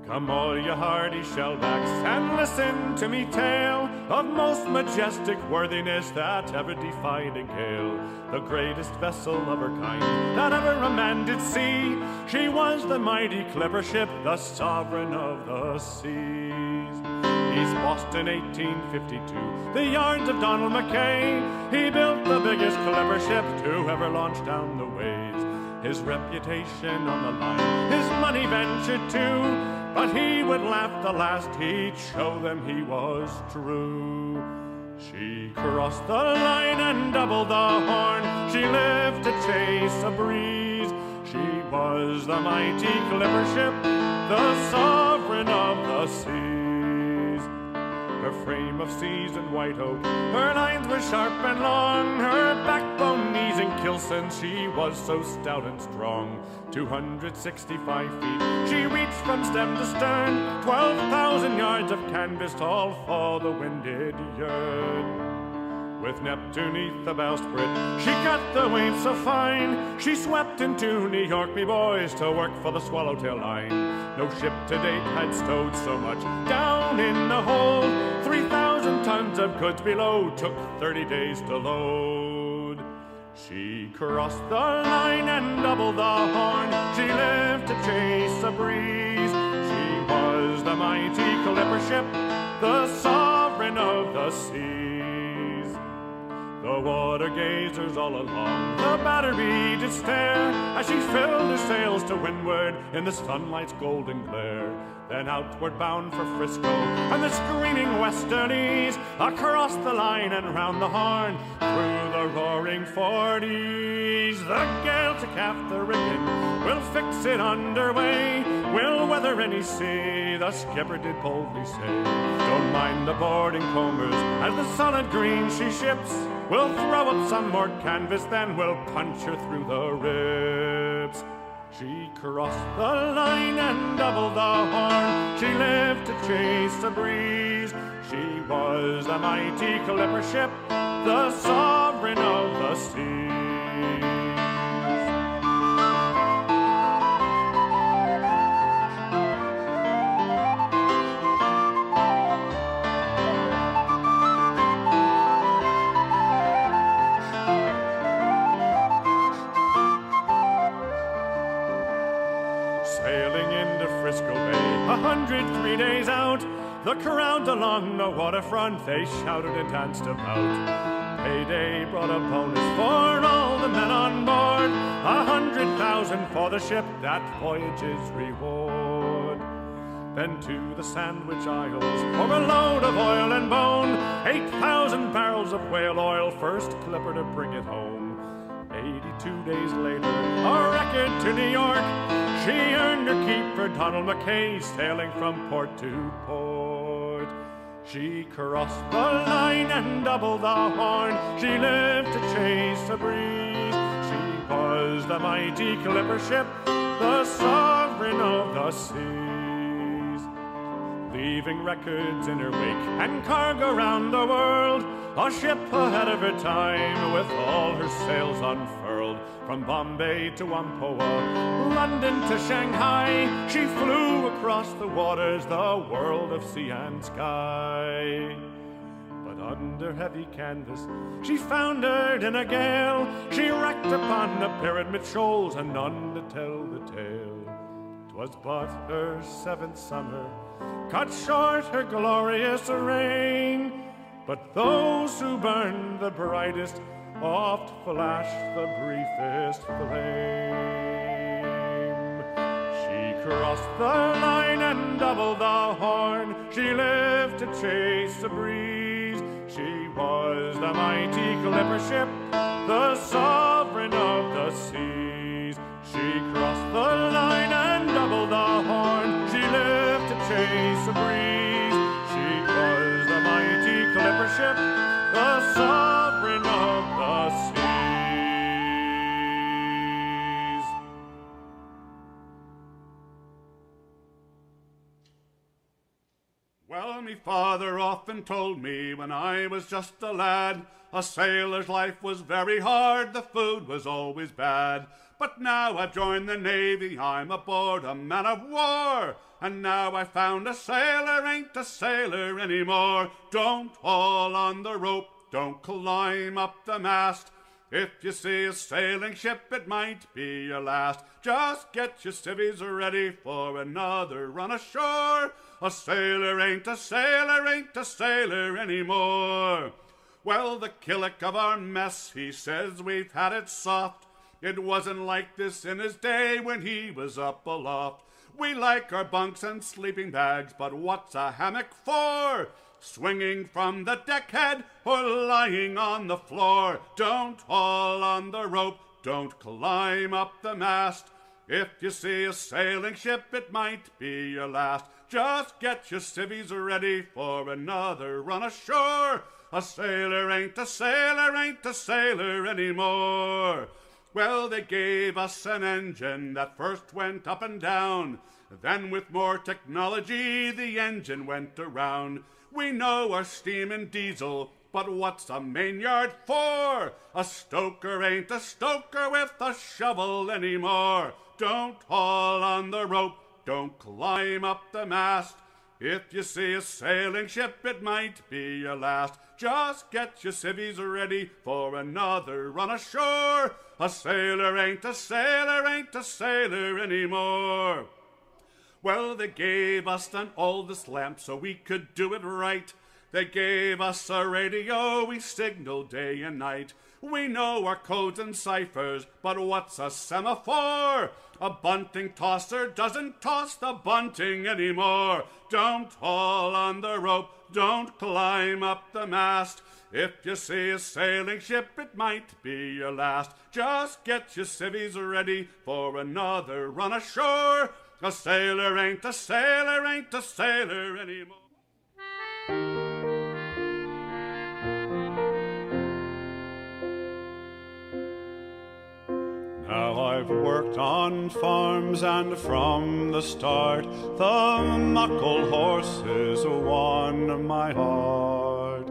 Come all you hardy shellbacks and listen to me tale of most majestic worthiness that ever defied a gale. The greatest vessel of her kind that ever a man did see. She was the mighty clipper ship, the sovereign of the seas. East Boston, 1852, the yards of Donald Mackay. He built the biggest clipper ship to ever launch down the ways. His reputation on the line, his money ventured too, but he would laugh the last he'd show them he was true. She crossed the line and doubled the horn. She lived to chase a breeze. She was the mighty clipper ship, the sovereign of the seas. Her frame of seasoned white oak, her lines were sharp and long, her backbone, knees, and keelson, she was so stout and strong. 265 feet she reached from stem to stern, 12,000 yards of canvas all for the wind did yearn. With Neptune neath the bowsprit, she cut the waves so fine. She swept into New York, me boys, to work for the Swallowtail line. No ship to date had stowed so much down in the hold. 3,000 tons of goods below took 30 days to load. She crossed the line and doubled the horn. She lived to chase a breeze. She was the mighty clipper ship, the sovereign of the seas. The water gazers all along the battery did stare as she filled her sails to windward in the sunlight's golden glare. Then outward bound for Frisco and the screaming westerlies, across the line and round the Horn, through the roaring 40s. The gale to calf the rigging, we'll fix it underway, we'll weather any sea, the skipper did boldly say. Don't mind the boarding combers as the solid green she ships, we'll throw up some more canvas, then we'll punch her through the ribs. She crossed the line and doubled the horn. She lived to chase a breeze. She was the mighty clipper ship, the sovereign of the seas. sailing into Frisco Bay. 103 days out, the crowd along the waterfront, they shouted and danced about. Payday brought a bonus for all the men on board, 100,000 for the ship, that voyage's reward. Then to the Sandwich Isles for a load of oil and bone, 8,000 barrels of whale oil, first clipper to bring it home. 82 days later, a record to New York, she earned her keep for Donald McKay, sailing from port to port. She crossed the line and doubled the horn, she lived to chase a breeze. She was the mighty clipper ship, the sovereign of the seas. Leaving records in her wake and cargo around the world, a ship ahead of her time with all her sails unfurled. From Bombay to Whampoa, London to Shanghai, she flew across the waters, the world of sea and sky. But under heavy canvas, she foundered in a gale. She wrecked upon the Pyramid Shoals, and none to tell the tale. 'Twas but her 7th summer, cut short her glorious reign. But those who burned the brightest oft flashed the briefest flame. She crossed the line and doubled the horn, she lived to chase a breeze. She was the mighty clipper ship, the sovereign of the seas. She crossed the line and doubled the horn, she lived to chase a breeze. She was the mighty clipper ship, the sovereign of the seas. Well, me father often told me when I was just a lad, a sailor's life was very hard, the food was always bad. But now I've joined the Navy, I'm aboard a man of war, and now I found a sailor ain't a sailor anymore. Don't haul on the rope, don't climb up the mast. If you see a sailing ship, it might be your last. Just get your civvies ready for another run ashore. A sailor ain't a sailor, ain't a sailor anymore. Well, the killick of our mess, he says we've had it soft. It wasn't like this in his day when he was up aloft. We like our bunks and sleeping bags, but what's a hammock for? Swinging from the deckhead or lying on the floor. Don't haul on the rope, don't climb up the mast. If you see a sailing ship, it might be your last. Just get your civvies ready for another run ashore. A sailor ain't a sailor, ain't a sailor anymore. Well, they gave us an engine that first went up and down. Then with more technology, the engine went around. We know our steam and diesel, but what's a mainyard for? A stoker ain't a stoker with a shovel anymore. Don't haul on the rope, don't climb up the mast. If you see a sailing ship, it might be your last. Just get your civvies ready for another run ashore. A sailor ain't a sailor, ain't a sailor anymore. Well, they gave us an oldest lamp so we could do it right. They gave us a radio, we signal day and night. We know our codes and ciphers, but what's a semaphore? A bunting tosser doesn't toss the bunting anymore. Don't haul on the rope, don't climb up the mast. If you see a sailing ship, it might be your last. Just get your civvies ready for another run ashore. A sailor ain't a sailor, ain't a sailor anymore. Now I've worked on farms and from the start the muckle horses won my heart.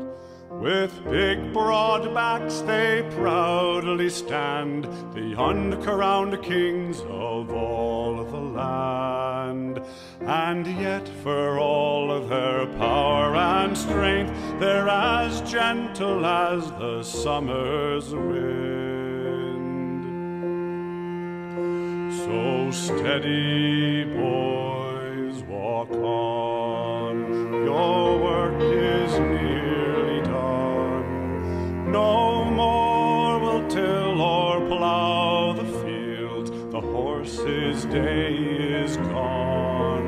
With big broad backs they proudly stand, the uncrowned kings of all the land. And yet for all of their power and strength, they're as gentle as the summer's wind. So steady, boys, walk on. Your work is nearly done. No more will till or plow the field. The horse's day is gone.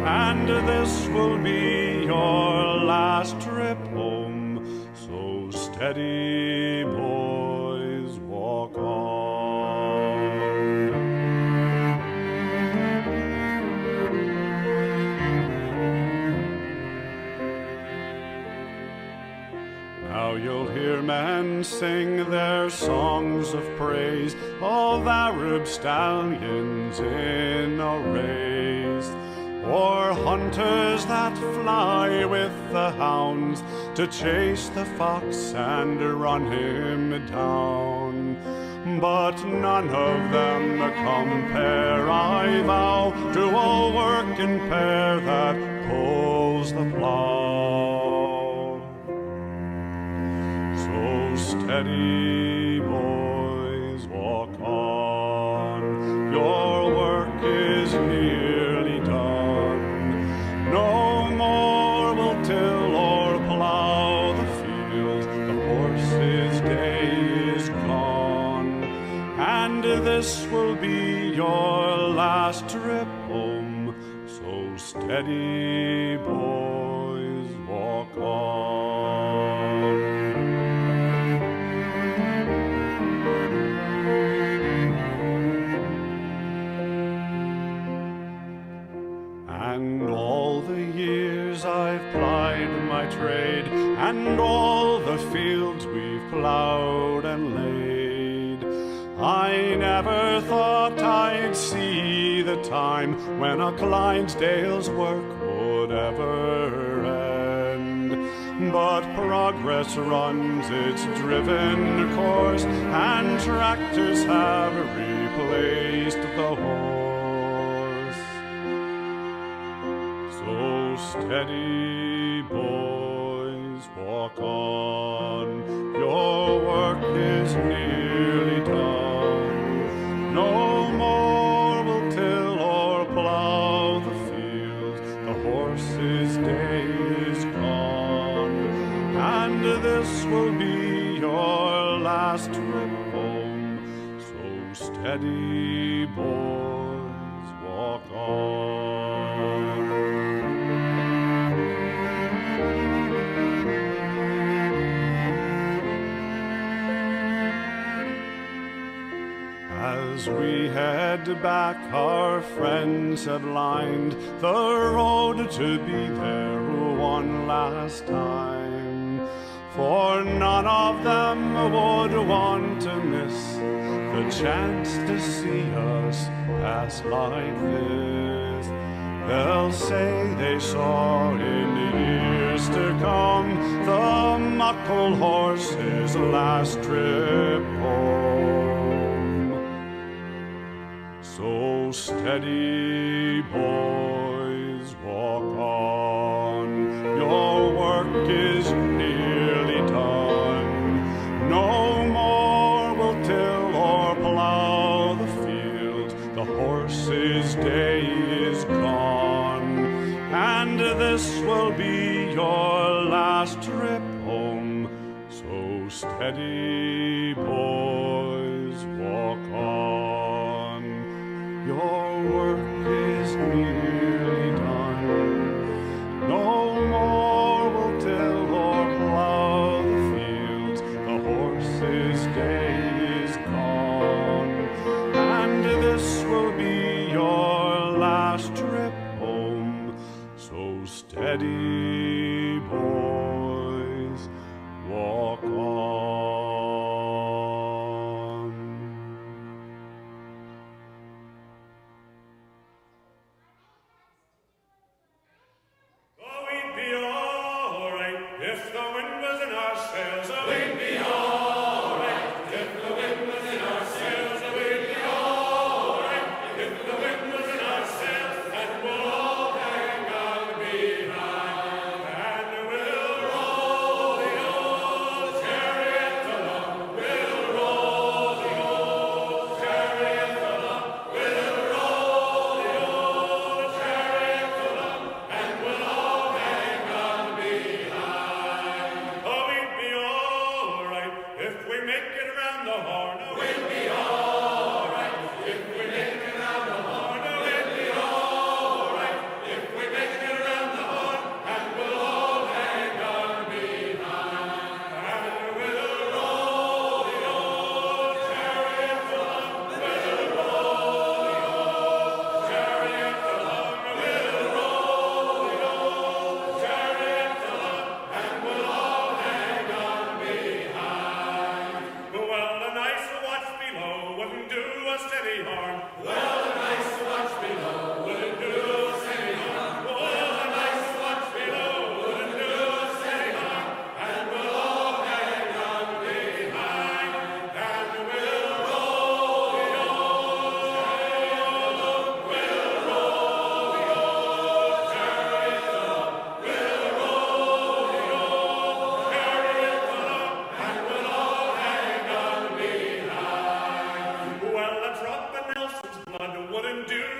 And this will be your last trip home. So steady, boys, walk on. Now you'll hear men sing their songs of praise of Arab stallions in a race, or hunters that fly with the hounds to chase the fox and run him down. But none of them compare, I vow, to a working pair that pulls the plow. So steady, boys, walk on. Your work is nearly done. No more will till or plow the field. The horse's day is gone. And this will be your last trip home. So steady, boys, walk on. And all the years I've plied my trade, and all the fields we've plowed and laid, I never thought I'd see the time when a Clydesdale's work would ever end. But progress runs its driven course, and tractors have replaced the horse. So steady, boys, walk on. Your work is nearly done. No more will till or plow the field. The horse's day is gone. And this will be your last trip home. So steady, boys, walk on. As we head back, our friends have lined the road to be there one last time. For none of them would want to miss the chance to see us pass like this. They'll say they saw in years to come the muckle horse's last trip home. So steady, boys, walk on. Your work is nearly done. No more will till or plow the field. The horse's day is gone. And this will be your last trip home. So steady, boys, walk on. Your work is nearly done. No more will till or plow the fields. The horse's day is gone. And this will be your last trip home. So steady, boys, walk on. Oh, we'd be all right if the wind was in our sails. Oh, we'd be all right if the wind was in our sails. Oh, we'd be all right if the wind was in our sails. And we'll all hang on behind.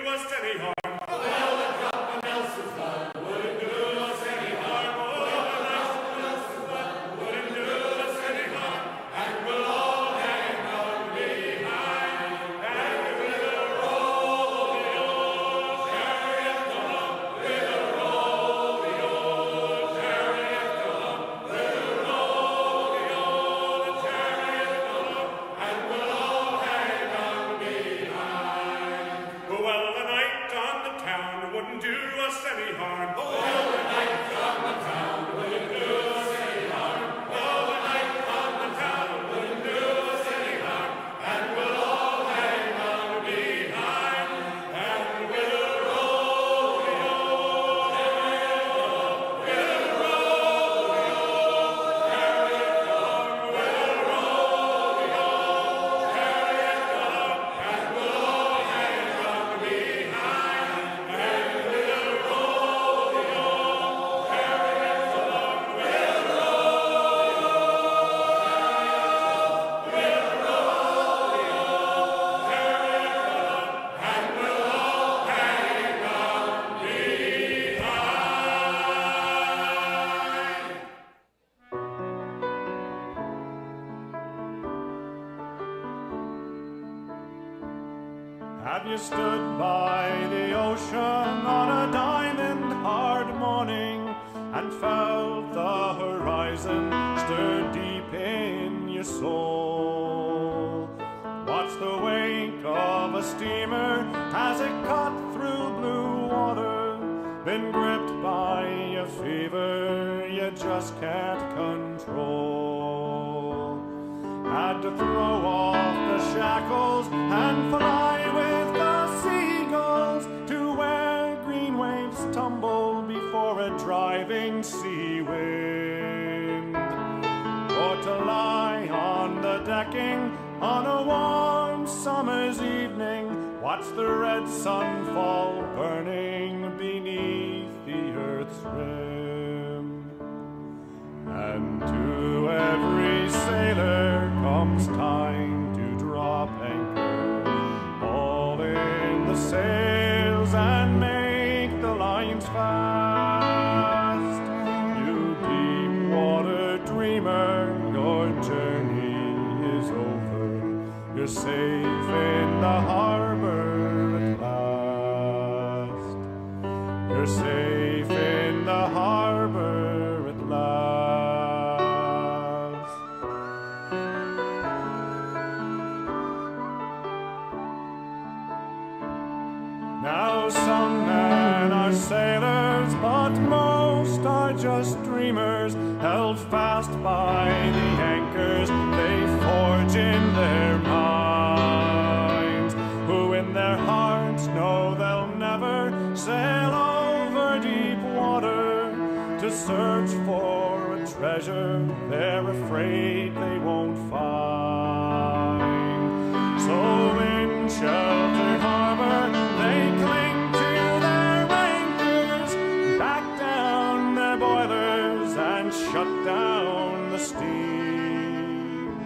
us any harm. Well, a drop of Nelson's blood wouldn't do us any harm. Oh, a nice Nelson's blood wouldn't do us any harm. And we'll all hang on behind. And we'll roll the old chariot along. We'll roll the old chariot along. We'll roll the old chariot along. And we'll all hang on behind. Well, a night on the town wouldn't do us any harm. Well, a night on the town wouldn't do us any harm. Well, a night on the town wouldn't do us any harm. And we'll all hang on behind. And we'll roll the old chariot along. We'll roll the old chariot along. We'll roll the old chariot along. And we'll all hang on behind. And we'll roll the old chariot along. We'll roll the old chariot along. We'll roll the old chariot along. And we'll all hang on behind. Have you stood by the ocean on a diamond hard morning and felt the horizon stir deep in your soul? Watch the wake of a steamer as it cut through blue water, been gripped by a fever you just can't control. Had to throw off the shackles and fly with the seagulls to where green waves tumble before a driving sea wind. Or to lie on the decking on a warm summer's evening, watch the red sun fall burning beneath the earth's rim. And to every sailor comes time to drop anchor, haul in the sails and make the lines fast. You deep water dreamer, your journey is over. You're safe in the harbor at last. You're safe in the harbor at last. Now some men are sailors, but most are just dreamers, held fast by the anchors they forge in their minds, who in their hearts know they'll never sail over deep water to search for a treasure they're afraid they won't find. So in sheltered harbor they cling to their anchors, back down their boilers and shut down the steam,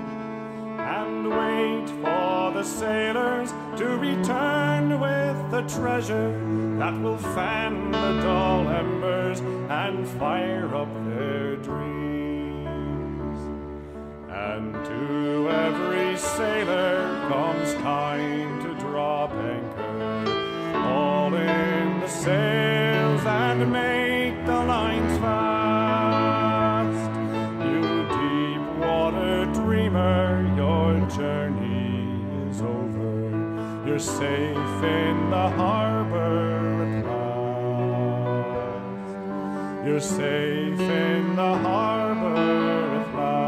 and wait for the sailors to return with the treasure that will fan the dull embers and fire up their dreams. And to every sailor comes time to drop anchor, haul in the sails and make the lines fast. You deep water dreamer, your journey is over. You're safe in the harbor at last. You're safe in the harbor at last.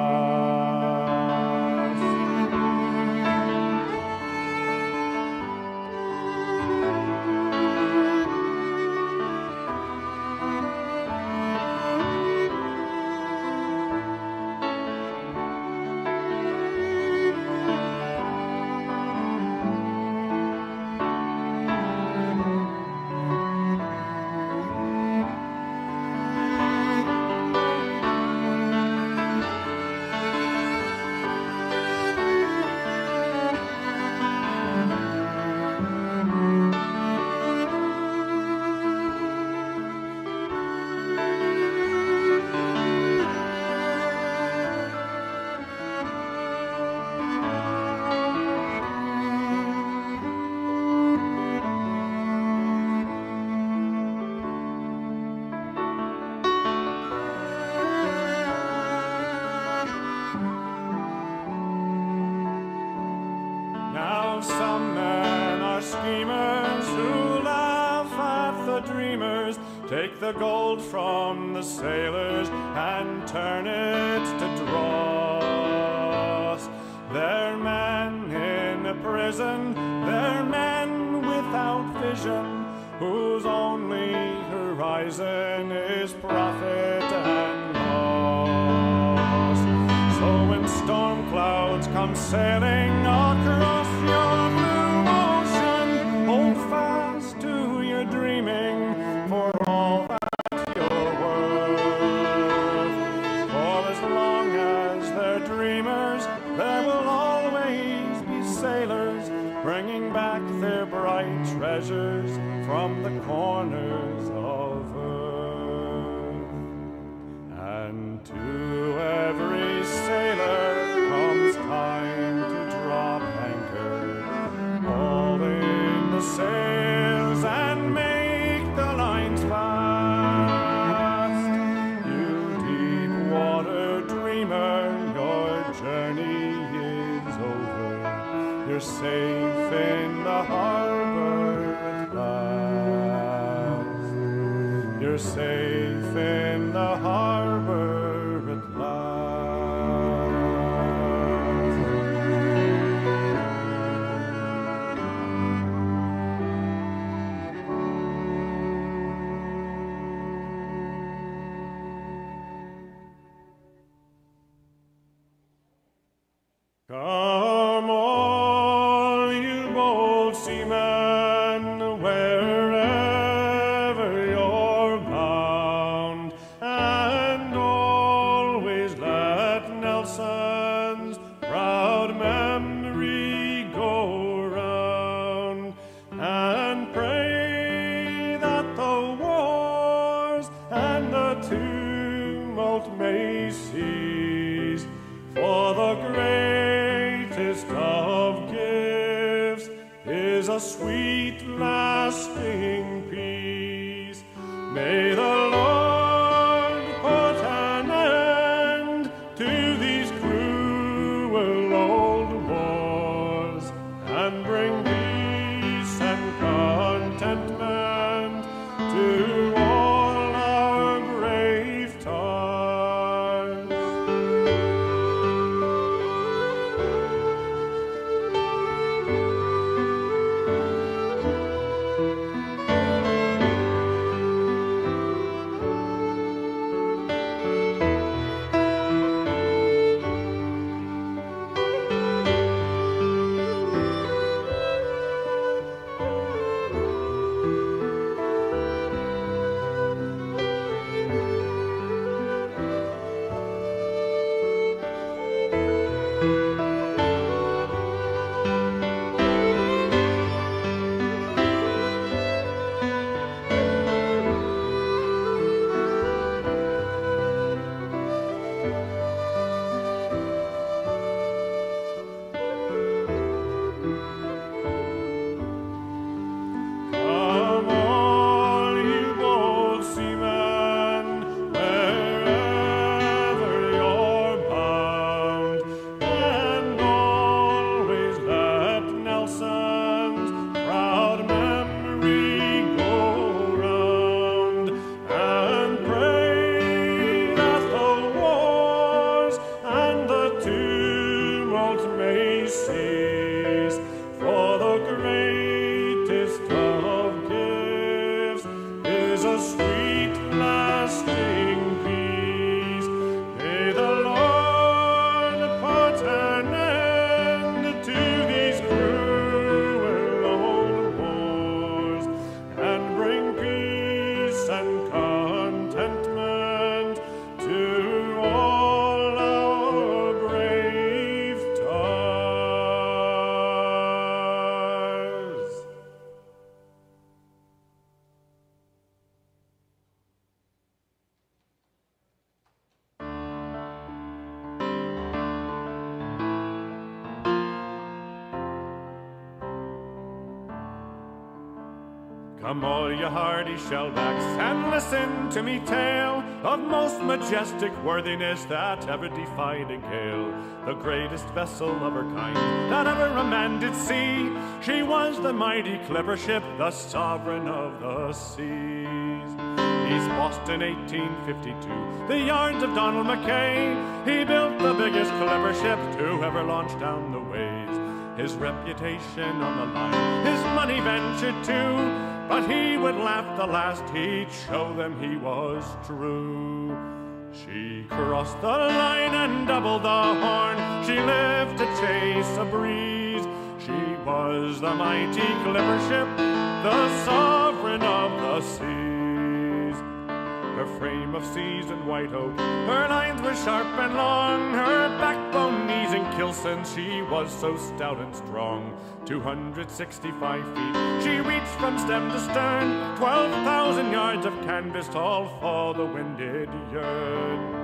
Take the gold from the sailors and turn it to dross. They're men in a prison, they're men without vision, whose only horizon is profit and loss. So when storm clouds come sailing across your blue ocean, hold fast to your dreaming, for all that you're worth. For as long as they're dreamers, there will always be sailors bringing back their bright treasures from the corners of earth. And to every sailor comes time to drop anchor, haul in the sails and make the lines fast. You deep water dreamer, your journey is over. You're safe in the harbor at last. You're safe in the harbor at last. Come all you bold seamen, wherever you're bound, and always let Nelson's proud memory go round, and pray that the wars and the tumult may cease, for the greatest of gifts is a sweet lasting peace. May the Lord put an end to these cruel old wars, and bring peace and contentment to all our brave tars. Come all you bold seamen, wherever you're bound, and always let Nelson's proud memory go round, and pray that the wars and the tumult may cease, for the greatest of gifts is a sweet lasting peace. May the Lord put an end to these cruel old wars, and bring peace and contentment to all our brave tars. Come all you hardy shellbacks, and listen to me tale of most majestic worthiness that ever defied a gale. The greatest vessel of her kind that ever a man did see, she was the mighty clipper ship, the sovereign of the seas. East Boston, 1852. The yards of Donald Mackay. He built the biggest clever ship to ever launch down the ways. His reputation on the line, his money ventured too. But he would laugh the last he'd show them he was true. She crossed the line and doubled the horn. She lived to chase a breeze. She was the mighty clipper ship, the sovereign of the seas. Her frame of seasoned white oak, her lines were sharp and long. Her backbone, knees, and keelson, she was so stout and strong. 265 feet, she reached from stem to stern. 12,000 yards of canvas tall for the wind did yearn.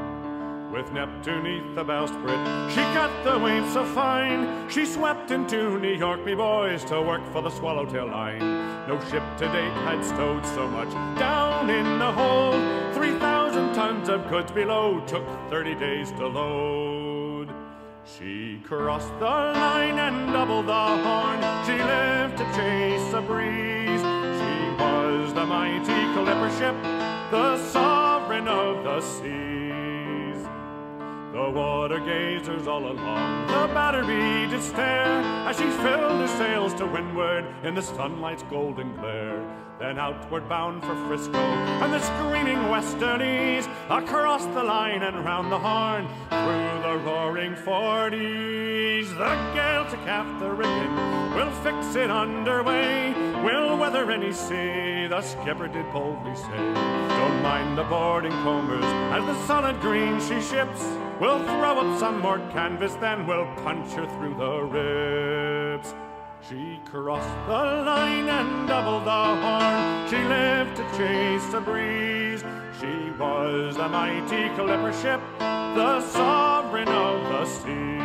With Neptune neath the bowsprit, she cut the waves so fine. She swept into New York, me boys, to work for the Swallowtail Line. No ship to date had stowed so much down in the hold. 3,000 tons of goods below took 30 days to load. She crossed the line and doubled the horn. She lived to chase a breeze. She was the mighty clipper ship, the sovereign of the seas. The water gazers all along the battery did stare as she filled her sails to windward in the sunlight's golden glare. Then outward bound for Frisco and the screaming westerlies, across the line and round the Horn, through the roaring 40s. The gale to calf the rigging, we'll fix it underway. We'll weather any sea, the skipper did boldly say. Don't mind the boarding combers as the solid green she ships. We'll throw up some more canvas, then we'll punch her through the ribs. She crossed the line and doubled the horn. She lived to chase a breeze. She was the mighty clipper ship, the sovereign of the seas.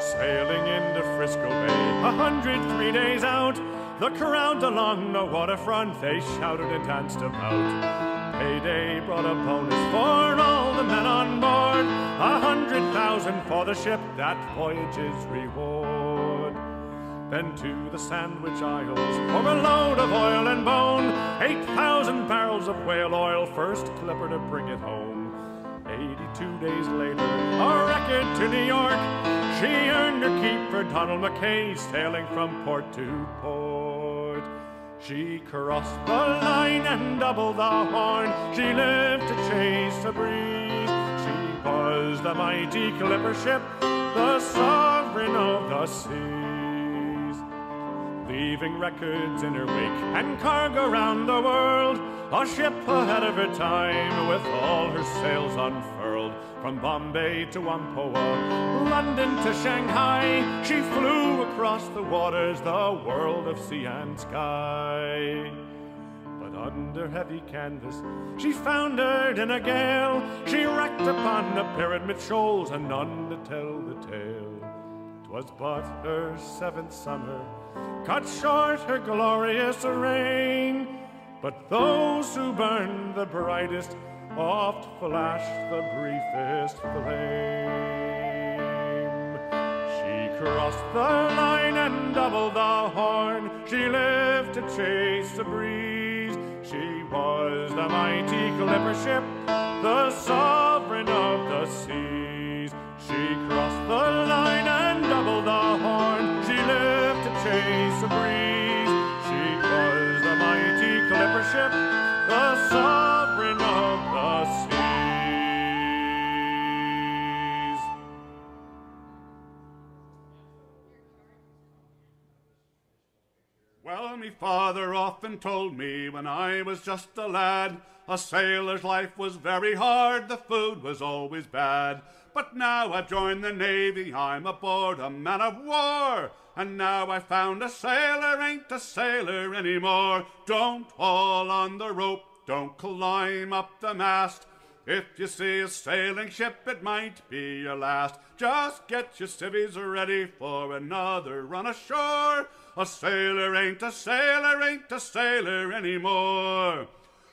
Sailing into Frisco Bay, 103 days out, the crowd along the waterfront, they shouted and danced about. Payday brought a bonus for all the men on board, 100,000 for the ship, that voyage's reward. Then to the Sandwich Isles for a load of oil and bone, 8,000 barrels of whale oil, first clipper to bring it home. 82 days later, a record to New York. She earned her keep for Donald Mackay, sailing from port to port. She crossed the line and doubled the horn. She lived to chase a breeze. She was the mighty clipper ship, the sovereign of the seas. Leaving records in her wake and cargo round the world, a ship ahead of her time with all her sails unfurled. From Bombay to Whampoa, London to Shanghai, she flew across the waters, the world of sea and sky. But under heavy canvas, she foundered in a gale. She wrecked upon the Pyramid Shoals, and none to tell the tale. 'Twas but her 7th summer, cut short her glorious reign. But those who burned the brightest oft flashed the briefest flame. She crossed the line and doubled the horn. She lived to chase a breeze. She was the mighty clipper ship, the sovereign of the seas. She crossed the line and doubled the horn. She lived to chase a breeze. She was the mighty clipper ship, the sovereign of the seas. Well, me father often told me when I was just a lad, a sailor's life was very hard, the food was always bad. But now I've joined the Navy, I'm aboard a man of war, and now I found a sailor ain't a sailor anymore. Don't haul on the rope, don't climb up the mast. If you see a sailing ship, it might be your last. Just get your civvies ready for another run ashore. A sailor ain't a sailor, ain't a sailor anymore.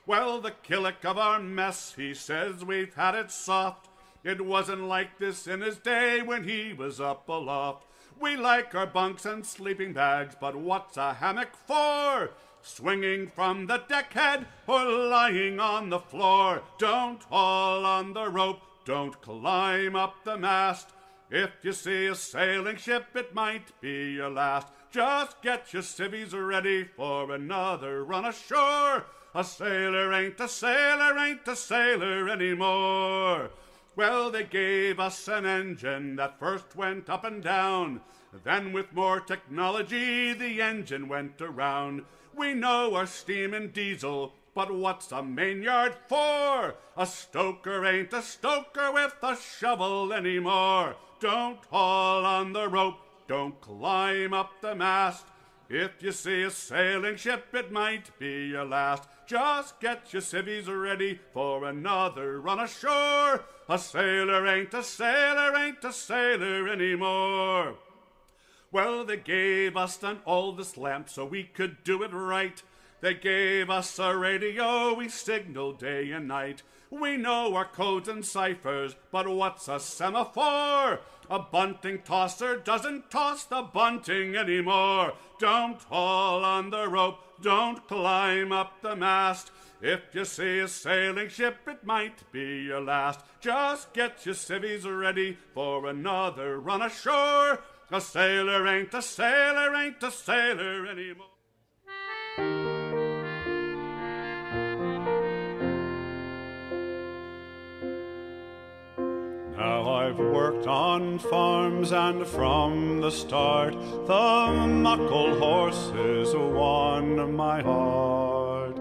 Well, the killick of our mess, he says we've had it soft. It wasn't like this in his day when he was up aloft. We like our bunks and sleeping bags, but what's a hammock for? Swinging from the deckhead or lying on the floor. Don't haul on the rope, don't climb up the mast. If you see a sailing ship, it might be your last. Just get your civvies ready for another run ashore. A sailor ain't a sailor, ain't a sailor anymore. Well, they gave us an engine that first went up and down. Then with more technology, the engine went around. We know our steam and diesel, but what's a mainyard for? A stoker ain't a stoker with a shovel anymore. Don't haul on the rope, don't climb up the mast. If you see a sailing ship, it might be your last. Just get your civvies ready for another run ashore. A sailor ain't a sailor, ain't a sailor anymore. Well, they gave us an oldest lamp so we could do it right. They gave us a radio, we signal day and night. We know our codes and ciphers, but what's a semaphore? A bunting tosser doesn't toss the bunting anymore. Don't haul on the rope, don't climb up the mast. If you see a sailing ship, it might be your last. Just get your civvies ready for another run ashore. A sailor ain't a sailor, ain't a sailor anymore. Now I've worked on farms and from the start the muckle horses won my heart.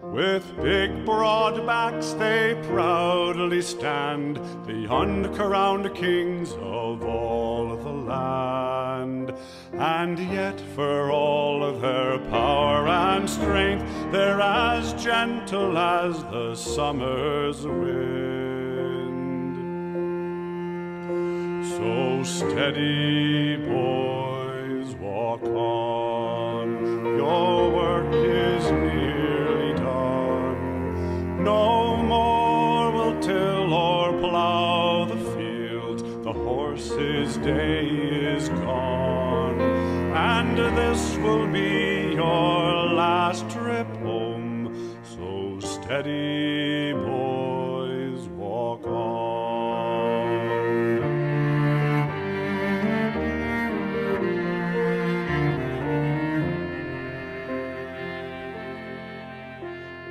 With big broad backs they proudly stand, the uncrowned kings of all the land. And yet for all of their power and strength, they're as gentle as the summer's wind. So steady, boys, walk on, your work is nearly done. No more will till or plow the fields, the horse's day is gone. And this will be your last trip home, so steady, boys, walk on.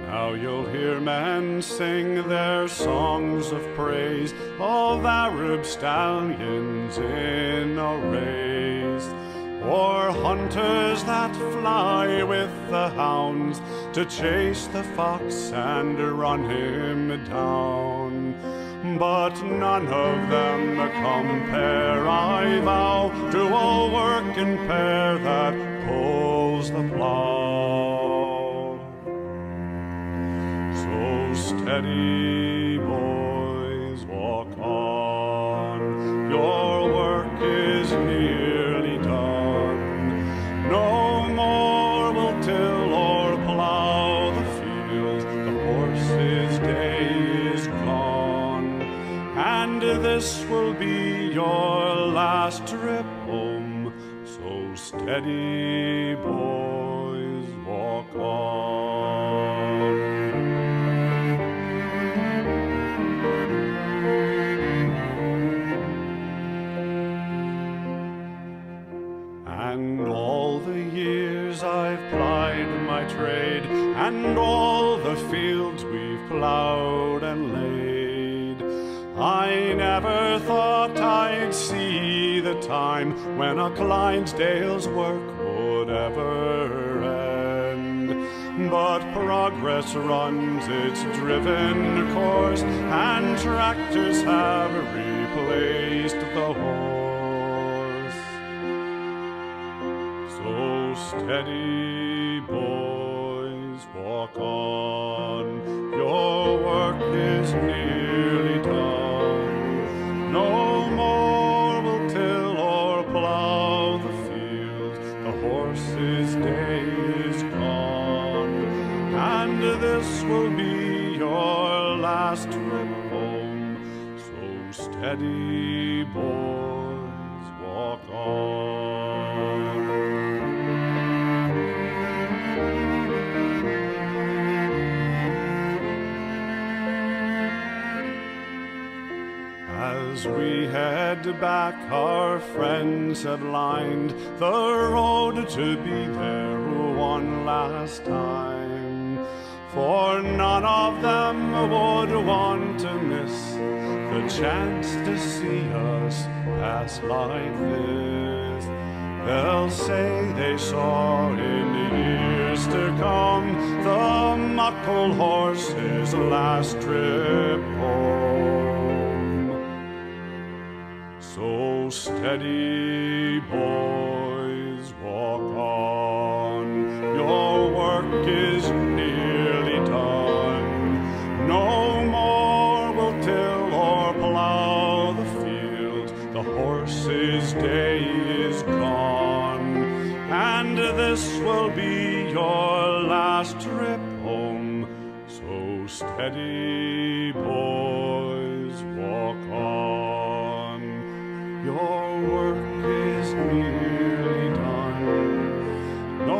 Now you'll hear men sing their songs of praise of Arab stallions in a race, or hunters that fly with the hounds to chase the fox and run him down. But none of them compare, I vow, to a working pair that pulls the plow. So steady, boys, walk on, your work is nearly done. No more will till or plow the fields, the horse's day is gone. And this will be your last trip home, so steady, boys, walk on. And all the years I've plied my trade, and all the fields we've plowed and laid, I never thought I'd see the time when a Clydesdale's work would ever end. But progress runs its driven course, and tractors have replaced the horse. So steady, boys, walk on, your work is nearly done. No more will till or plow the fields, the horse horse's day is gone, and this will be your last trip home. So steady, boys, walk on. As we head back, our friends have lined the road to be there one last time. For none of them would want to miss the chance to see us pass like this. They'll say they saw in years to come the muckle horse's last trip home. So steady, boys, walk on. Your work is nearly done. No more will till or plow the field. The horse's day is gone, and this will be your last trip home. So steady, boys.